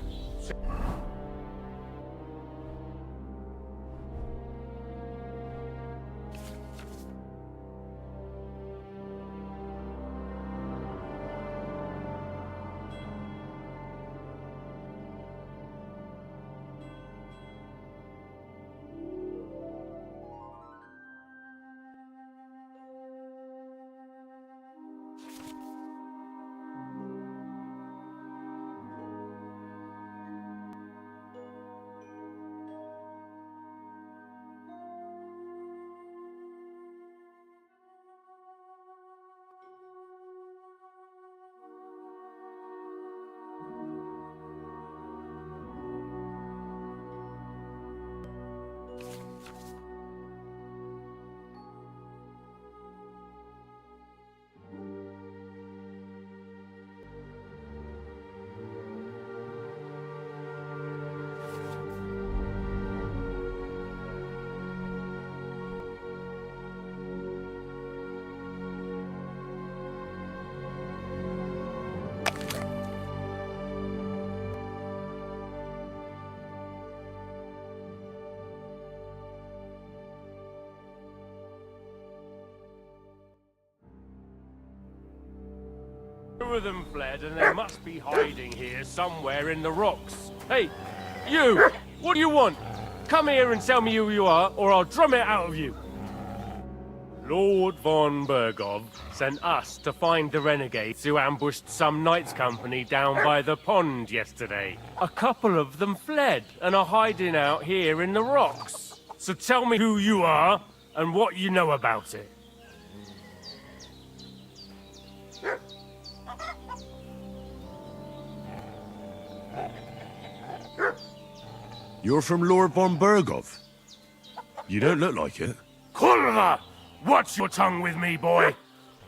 [SPEAKER 6] Two of them fled, and they must be hiding here somewhere in the rocks. Hey, you! What do you want? Come here and tell me who you are, or I'll drum it out of you. Lord von Bergov sent us to find the renegades who ambushed some knight's company down by the pond yesterday. A couple of them fled and are hiding out here in the rocks. So tell me who you are and what you know about it.
[SPEAKER 11] You're from Lord von Bergov? You don't look like it.
[SPEAKER 6] Kurva! Watch your tongue with me, boy!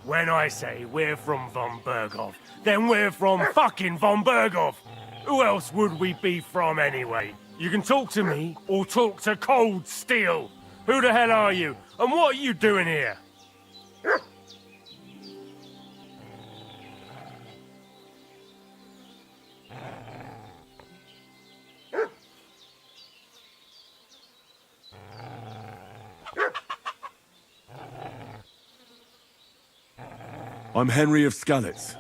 [SPEAKER 6] When I say we're from von Bergov, then we're from fucking von Bergov! Who else would we be from anyway? You can talk to me, or talk to cold steel! Who the hell are you, and what are you doing here?
[SPEAKER 11] I'm Henry of Skalitz.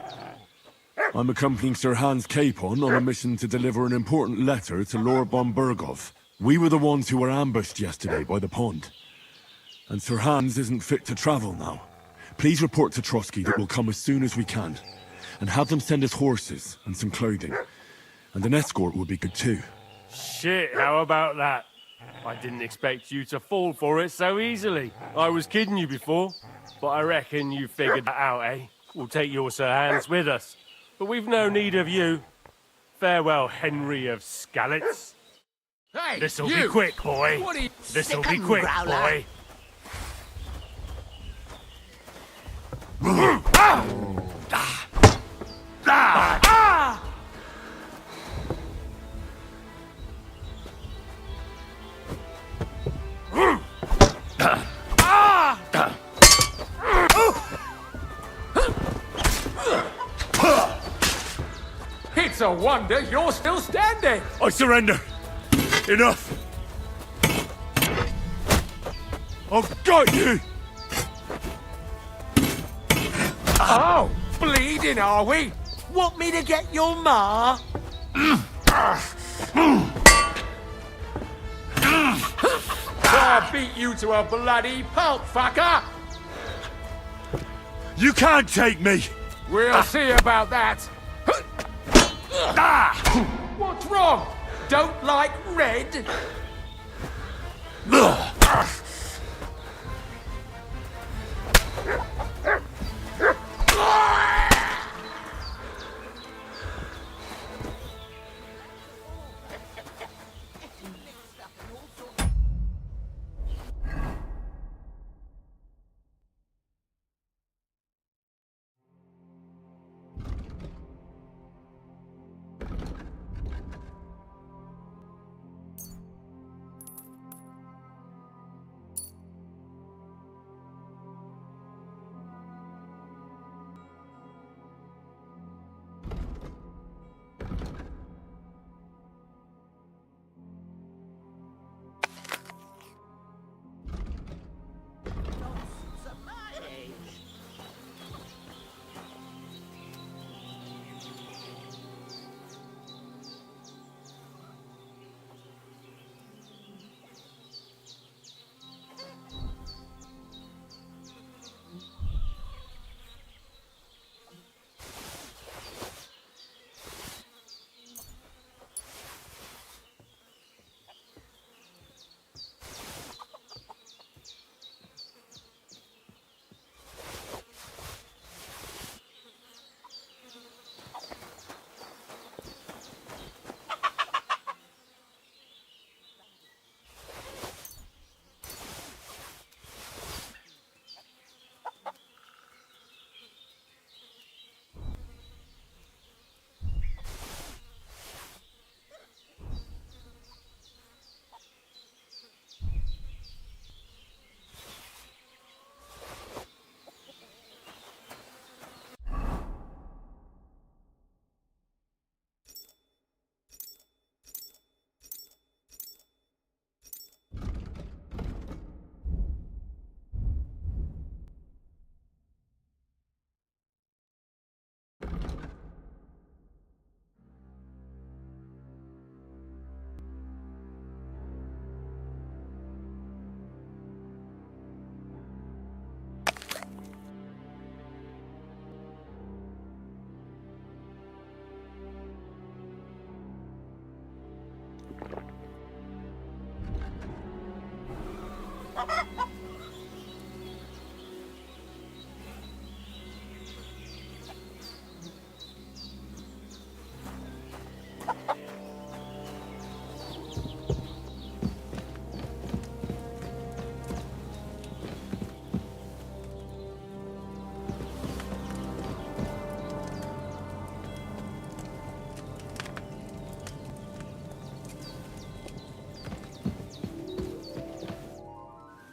[SPEAKER 11] I'm accompanying Sir Hans Capon on a mission to deliver an important letter to Lord von Bergov. We were the ones who were ambushed yesterday by the pond. And Sir Hans isn't fit to travel now. Please report to Trotsky that we'll come as soon as we can. And have them send us horses and some clothing. And an escort would be good too.
[SPEAKER 6] Shit, how about that? I didn't expect you to fall for it so easily. I was kidding you before, but I reckon you figured that out, eh? We'll take your Sir Hans with us, but we've no need of you. Farewell, Henry of Skalitz.
[SPEAKER 3] Hey,
[SPEAKER 6] This'll be
[SPEAKER 3] you!
[SPEAKER 6] quick, boy.
[SPEAKER 3] What are you...
[SPEAKER 6] This'll
[SPEAKER 3] Sick
[SPEAKER 6] be
[SPEAKER 3] 'em,
[SPEAKER 6] quick,
[SPEAKER 3] Growler.
[SPEAKER 6] boy.
[SPEAKER 3] It's a wonder you're still standing!
[SPEAKER 11] I surrender. Enough. I've got you.
[SPEAKER 3] Oh, bleeding, are we?
[SPEAKER 12] Want me to get your ma?
[SPEAKER 3] I beat you to a bloody pulp, fucker!
[SPEAKER 11] You can't take me.
[SPEAKER 3] We'll see about that. What's wrong? Don't like red?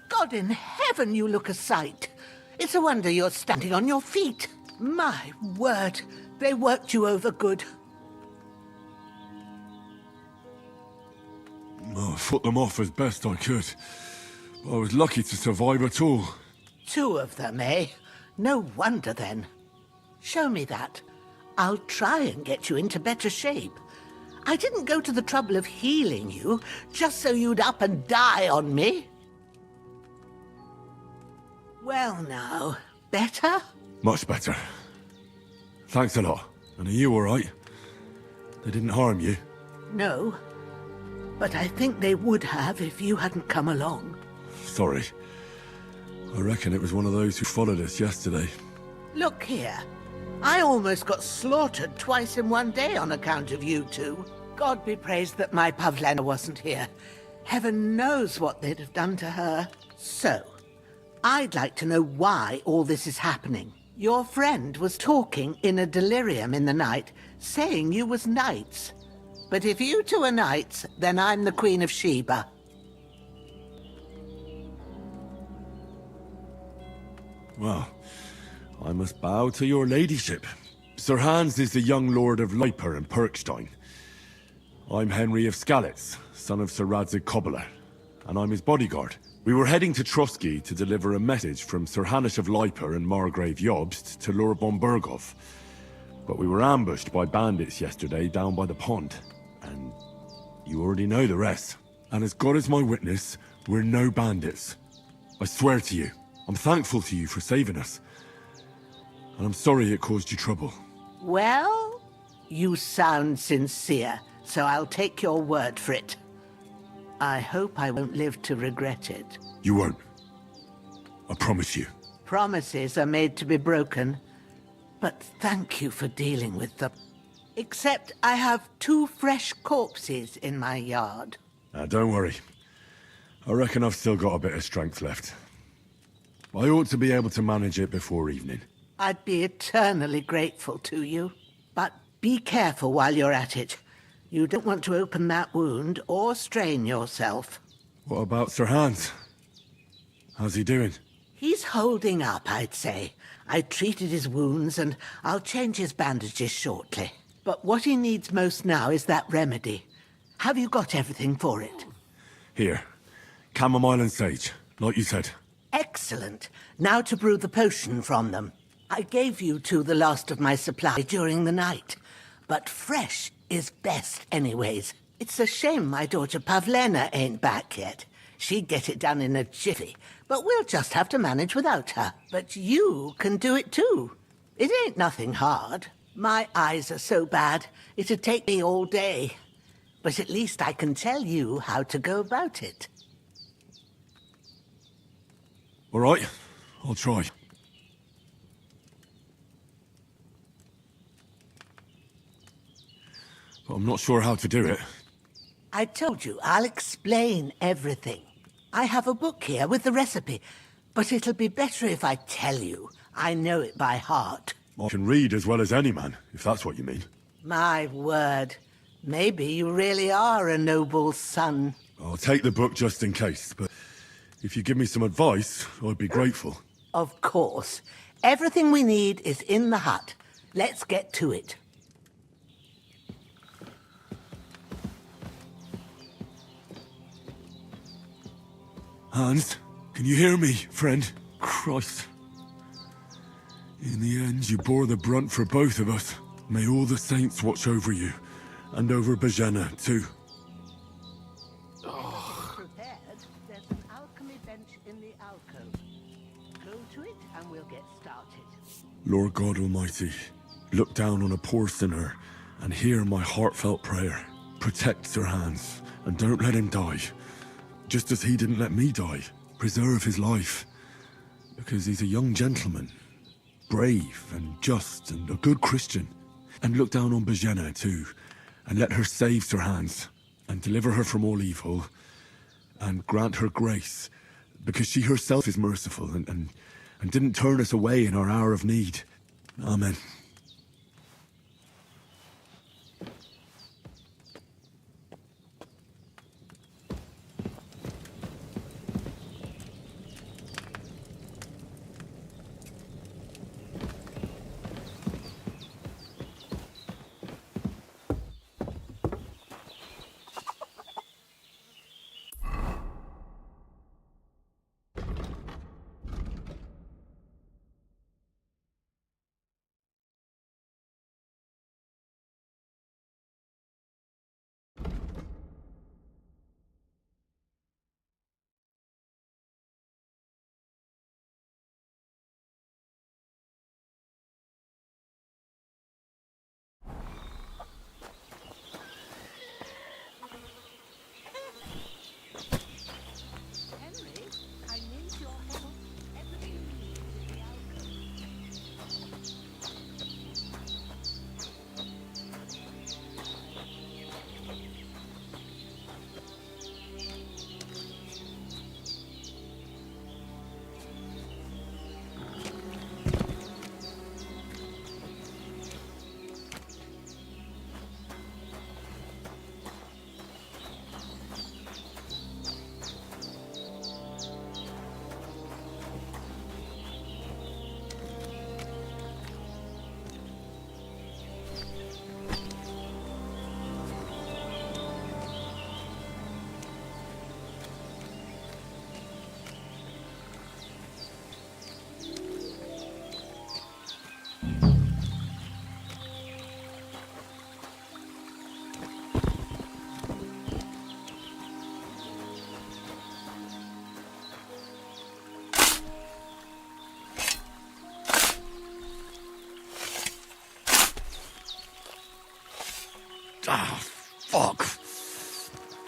[SPEAKER 18] God in heaven, you look a sight. It's a wonder you're standing on your feet. My word, they worked you over good.
[SPEAKER 11] I fought them off as best I could. I was lucky to survive at all.
[SPEAKER 18] 2 of them, eh? No wonder then. Show me that. I'll try and get you into better shape. I didn't go to the trouble of healing you just so you'd up and die on me. Well now, better?
[SPEAKER 11] Much better. Thanks a lot. And are you all right? They didn't harm you?
[SPEAKER 18] No. but I think they would have if you hadn't come along.
[SPEAKER 11] Sorry. I reckon it was one of those who followed us yesterday.
[SPEAKER 18] Look here. I almost got slaughtered twice in one day on account of you two. God be praised that my Pavlena wasn't here. Heaven knows what they'd have done to her. So, I'd like to know why all this is happening. Your friend was talking in a delirium in the night, saying you was knights. But if you two are knights, then I'm the Queen of Sheba.
[SPEAKER 11] Well, I must bow to your ladyship. Sir Hans is the young lord of Leiper and Perkstein. I'm Henry of Skalitz, son of Sir Radzig Kobyla, and I'm his bodyguard. We were heading to Trotsky to deliver a message from Sir Hanush of Leiper and Margrave Jobst to Lord von Berghoff. But we were ambushed by bandits yesterday down by the pond, and you already know the rest. And as God is my witness, we're no bandits. I swear to you, I'm thankful to you for saving us. And I'm sorry it caused you trouble.
[SPEAKER 18] Well, you sound sincere, so I'll take your word for it. I hope I won't live to regret it.
[SPEAKER 11] You won't. I promise you.
[SPEAKER 18] Promises are made to be broken, but thank you for dealing with them. Except I have 2 fresh corpses in my yard.
[SPEAKER 11] Don't worry. I reckon I've still got a bit of strength left. I ought to be able to manage it before evening.
[SPEAKER 18] I'd be eternally grateful to you. But be careful while you're at it. You don't want to open that wound or strain yourself.
[SPEAKER 11] What about Sir Hans? How's he doing?
[SPEAKER 18] He's holding up, I'd say. I treated his wounds and I'll change his bandages shortly. But what he needs most now is that remedy. Have you got everything for it?
[SPEAKER 11] Here. Chamomile and sage, like you said.
[SPEAKER 18] Excellent. Now to brew the potion from them. I gave you two the last of my supply during the night, but fresh is best anyways. It's a shame my daughter Pavlena ain't back yet. She'd get it done in a jiffy, but we'll just have to manage without her. But you can do it too. It ain't nothing hard. My eyes are so bad, it'd take me all day. But at least I can tell you how to go about it.
[SPEAKER 11] All right, I'll try. But I'm not sure how to do it.
[SPEAKER 18] I told you, I'll explain everything. I have a book here with the recipe, but it'll be better if I tell you. I know it by heart.
[SPEAKER 11] I can read as well as any man, if that's what you mean.
[SPEAKER 18] My word. Maybe you really are a noble son.
[SPEAKER 11] I'll take the book just in case, but if you give me some advice, I'd be grateful.
[SPEAKER 18] Of course. Everything we need is in the hut. Let's get to it.
[SPEAKER 11] Hans, can you hear me, friend? Christ. In the end, you bore the brunt for both of us. May all the saints watch over you, and over Bajana, too.
[SPEAKER 18] Prepared, there's an alchemy bench in the alcove. Go to it and we'll get started.
[SPEAKER 11] Lord God Almighty, look down on a poor sinner and hear my heartfelt prayer. Protect Sir Hans, and don't let him die. Just as he didn't let me die. Preserve his life. Because he's a young gentleman. Brave and just and a good Christian. And look down on Bajena too. And let her save Sir Hans. And deliver her from all evil. And grant her grace. Because she herself is merciful and didn't turn us away in our hour of need. Amen. Fuck!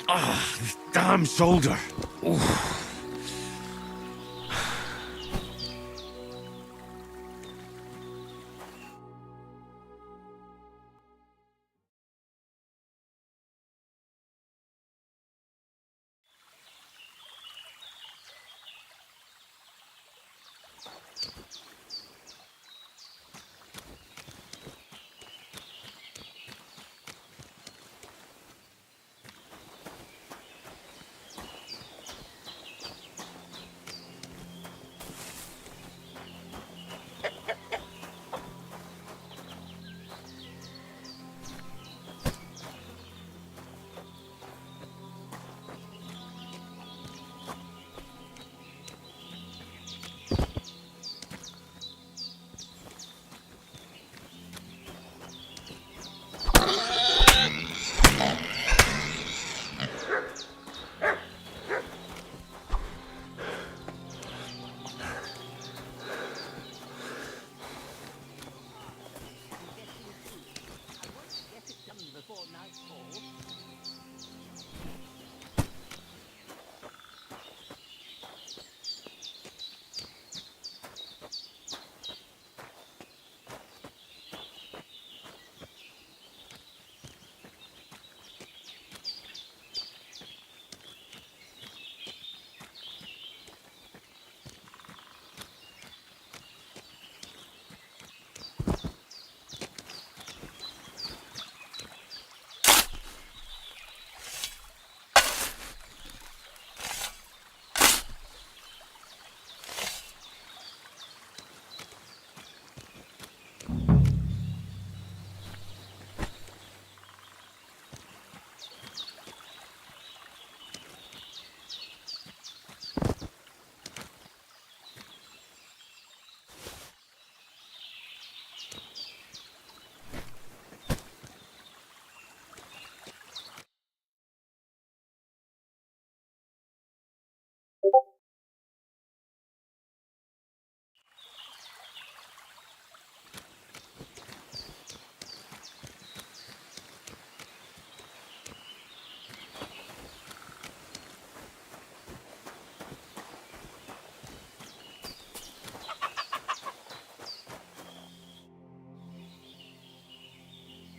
[SPEAKER 11] Ah, this damn shoulder. Oof.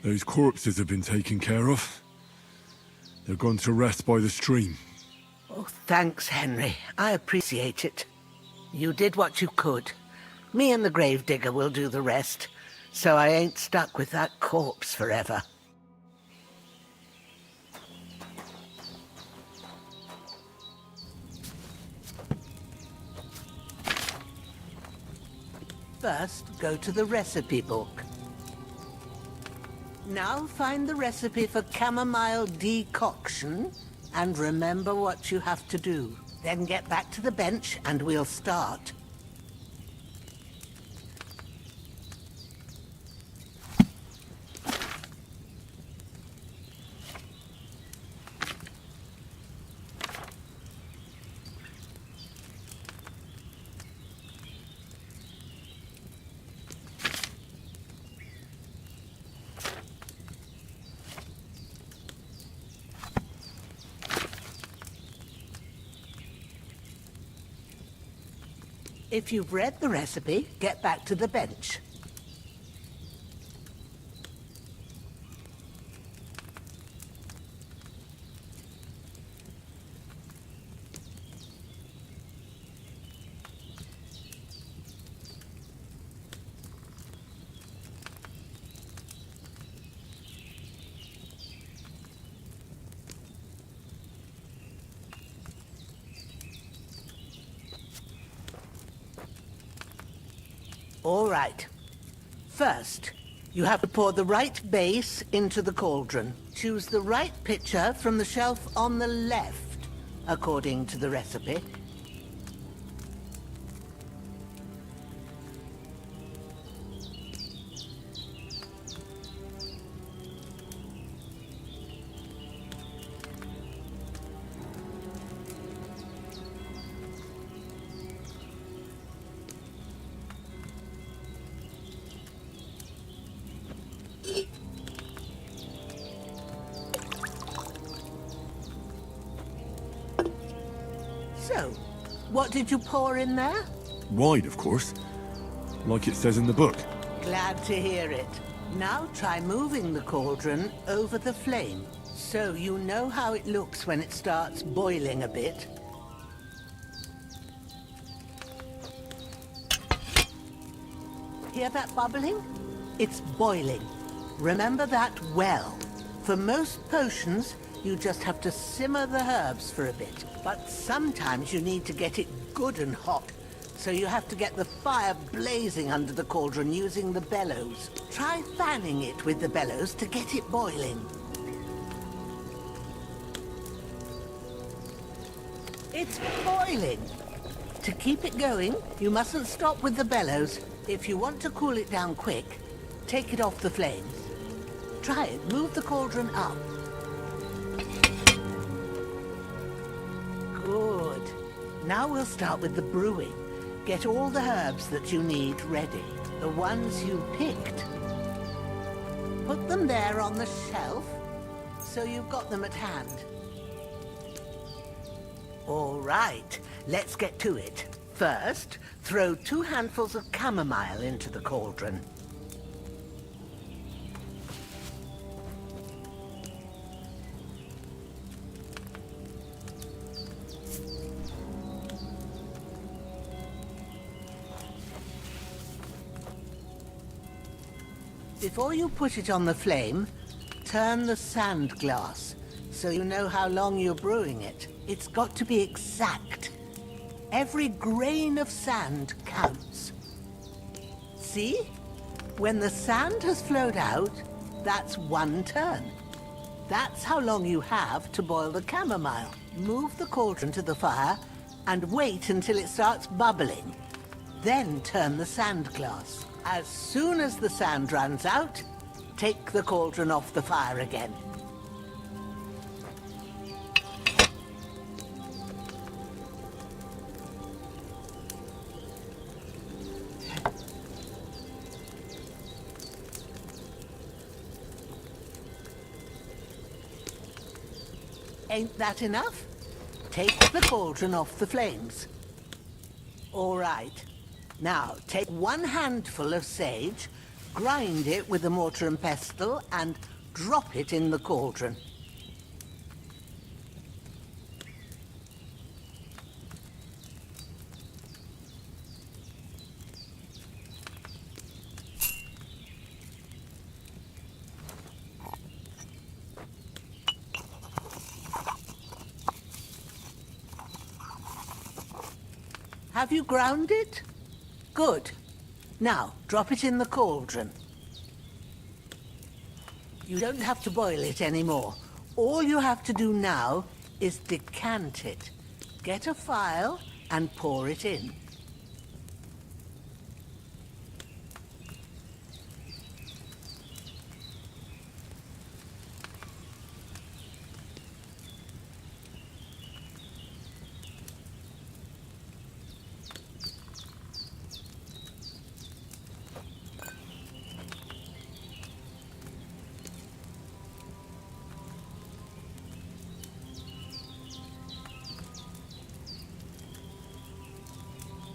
[SPEAKER 6] Those corpses have been taken care of. They're gone to rest by the stream.
[SPEAKER 18] Oh, thanks, Henry. I appreciate it. You did what you could. Me and the gravedigger will do the rest, so I ain't stuck with that corpse forever. First, go to the recipe book. Now find the recipe for chamomile decoction and remember what you have to do. Then get back to the bench and we'll start. If you've read the recipe, get back to the bench. All right. First, you have to pour the right base into the cauldron. Choose the right pitcher from the shelf on the left, according to the recipe. So, what did you pour in there?
[SPEAKER 11] Wide, of course. Like it says in the book.
[SPEAKER 18] Glad to hear it. Now try moving the cauldron over the flame, so you know how it looks when it starts boiling a bit. Hear that bubbling? It's boiling. Remember that well. For most potions, you just have to simmer the herbs for a bit. But sometimes you need to get it good and hot. So you have to get the fire blazing under the cauldron using the bellows. Try fanning it with the bellows to get it boiling. It's boiling! To keep it going, you mustn't stop with the bellows. If you want to cool it down quick, take it off the flames. Try it. Move the cauldron up. Good. Now we'll start with the brewing. Get all the herbs that you need ready. The ones you picked. Put them there on the shelf, so you've got them at hand. All right, let's get to it. First, throw 2 handfuls of chamomile into the cauldron. Before you put it on the flame, turn the sand glass, so you know how long you're brewing it. It's got to be exact. Every grain of sand counts. See? When the sand has flowed out, that's 1 turn. That's how long you have to boil the chamomile. Move the cauldron to the fire and wait until it starts bubbling. Then turn the sand glass. As soon as the sand runs out, take the cauldron off the fire again. Ain't that enough? Take the cauldron off the flames. All right. Now, take 1 handful of sage, grind it with a mortar and pestle, and drop it in the cauldron. Have you ground it? Good. Now, drop it in the cauldron. You don't have to boil it anymore. All you have to do now is decant it. Get a phial and pour it in.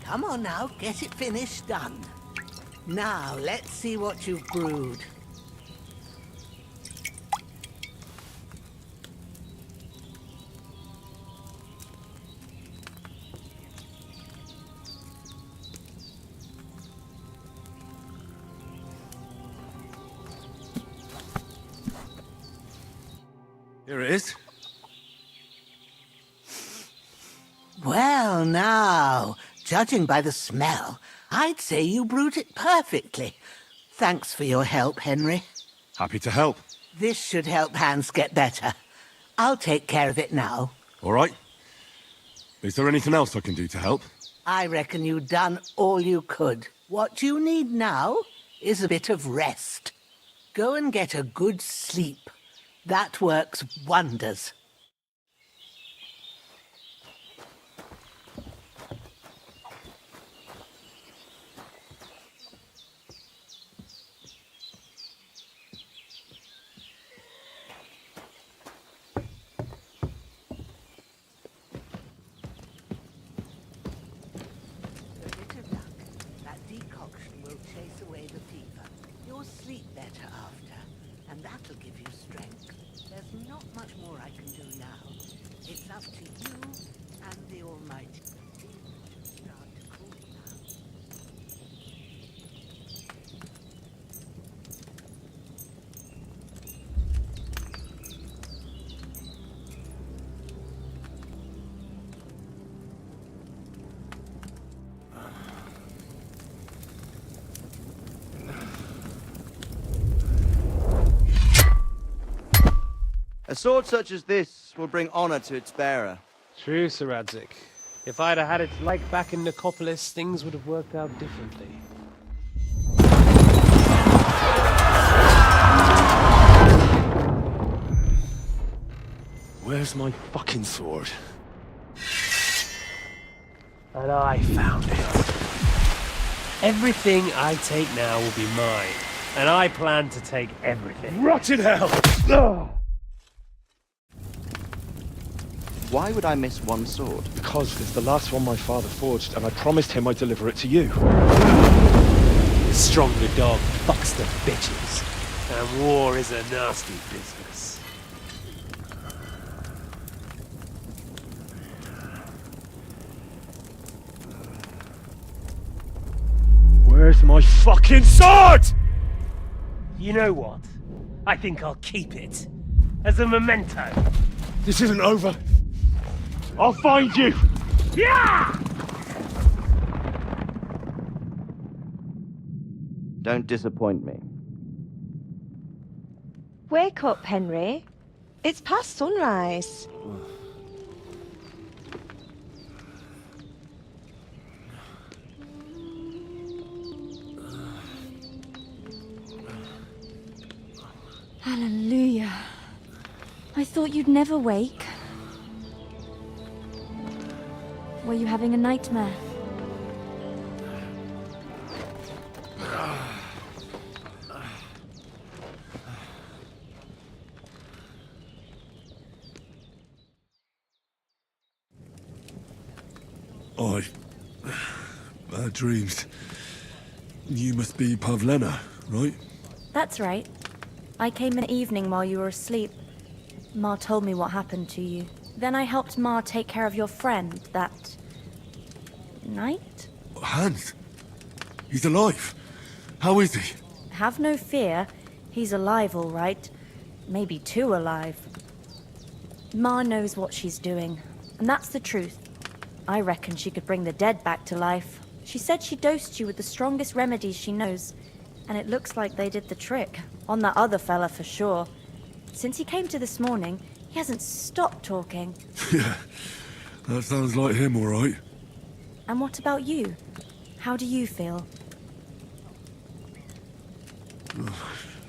[SPEAKER 18] Come on now, get it finished, done. Now, let's see what you've brewed.
[SPEAKER 11] Here it is.
[SPEAKER 18] Well, now, judging by the smell, I'd say you brewed it perfectly. Thanks for your help, Henry.
[SPEAKER 11] Happy to help.
[SPEAKER 18] This should help Hans get better. I'll take care of it now.
[SPEAKER 11] All right. Is there anything else I can do to help?
[SPEAKER 18] I reckon you've done all you could. What you need now is a bit of rest. Go and get a good sleep. That works wonders. You'll sleep better after, and that'll give you strength. There's not much more I can do now. It's up to you and the Almighty. Start to cool now.
[SPEAKER 17] A sword such as this will bring honor to its bearer.
[SPEAKER 4] True, Sir Radzik. If I'd have had it like back in Nicopolis, things would have worked out differently.
[SPEAKER 6] Where's my fucking sword?
[SPEAKER 4] And I found it. Everything I take now will be mine, and I plan to take everything.
[SPEAKER 6] Rot in hell! Ugh.
[SPEAKER 17] Why would I miss one sword?
[SPEAKER 6] Because it's the last one my father forged, and I promised him I'd deliver it to you.
[SPEAKER 4] The stronger dog fucks the bitches, and war is a nasty business.
[SPEAKER 6] Where's my fucking sword?
[SPEAKER 4] You know what? I think I'll keep it. As a memento.
[SPEAKER 6] This isn't over. I'll find you!
[SPEAKER 4] Yeah!
[SPEAKER 17] Don't disappoint me.
[SPEAKER 20] Wake up, Henry. It's past sunrise.
[SPEAKER 14] Hallelujah. I thought you'd never wake. Were you having a nightmare?
[SPEAKER 6] Bad dreams. You must be Pavlena, right?
[SPEAKER 14] That's right. I came in the evening while you were asleep. Ma told me what happened to you. Then I helped Ma take care of your friend that night?
[SPEAKER 6] Hans? He's alive. How is he?
[SPEAKER 14] Have no fear. He's alive, all right. Maybe too alive. Ma knows what she's doing, and that's the truth. I reckon she could bring the dead back to life. She said she dosed you with the strongest remedies she knows, and it looks like they did the trick. On that other fella for sure. Since he came to this morning, he hasn't stopped talking.
[SPEAKER 6] Yeah, that sounds like him, all right.
[SPEAKER 14] And what about you? How do you feel?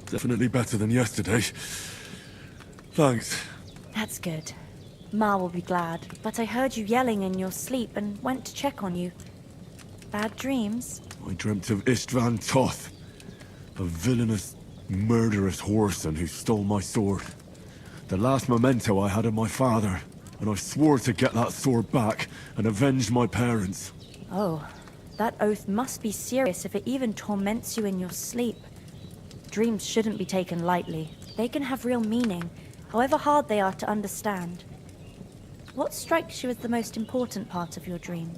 [SPEAKER 6] Definitely better than yesterday. Thanks.
[SPEAKER 14] That's good. Ma will be glad, but I heard you yelling in your sleep and went to check on you. Bad dreams?
[SPEAKER 6] I dreamt of Istvan Toth, a villainous, murderous whoreson who stole my sword. The last memento I had of my father, and I swore to get that sword back and avenge my parents.
[SPEAKER 14] Oh, that oath must be serious if it even torments you in your sleep. Dreams shouldn't be taken lightly. They can have real meaning, however hard they are to understand. What strikes you as the most important part of your dream?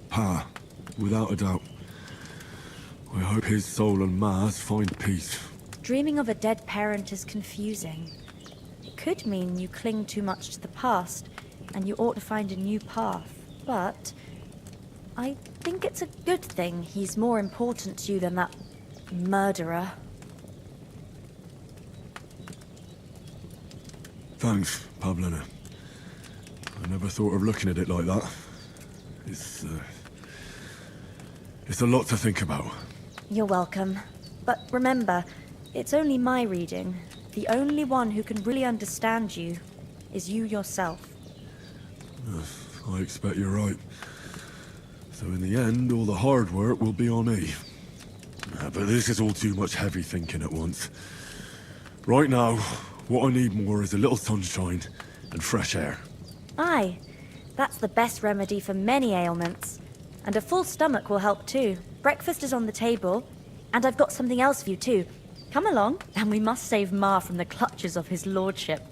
[SPEAKER 6] Pa, without a doubt. I hope his soul and Ma's find peace.
[SPEAKER 14] Dreaming of a dead parent is confusing. It could mean you cling too much to the past, and you ought to find a new path. But I think it's a good thing he's more important to you than that murderer.
[SPEAKER 6] Thanks, Pavlena. I never thought of looking at it like that. It's a lot to think about.
[SPEAKER 14] You're welcome. But remember, it's only my reading. The only one who can really understand you is you yourself.
[SPEAKER 6] I expect you're right. So in the end, all the hard work will be on me. But this is all too much heavy thinking at once. Right now,
[SPEAKER 11] What I need more is a little sunshine and fresh air.
[SPEAKER 14] Aye, that's the best remedy for many ailments. And a full stomach will help too. Breakfast is on the table, and I've got something else for you too. Come along, and we must save Ma from the clutches of his lordship.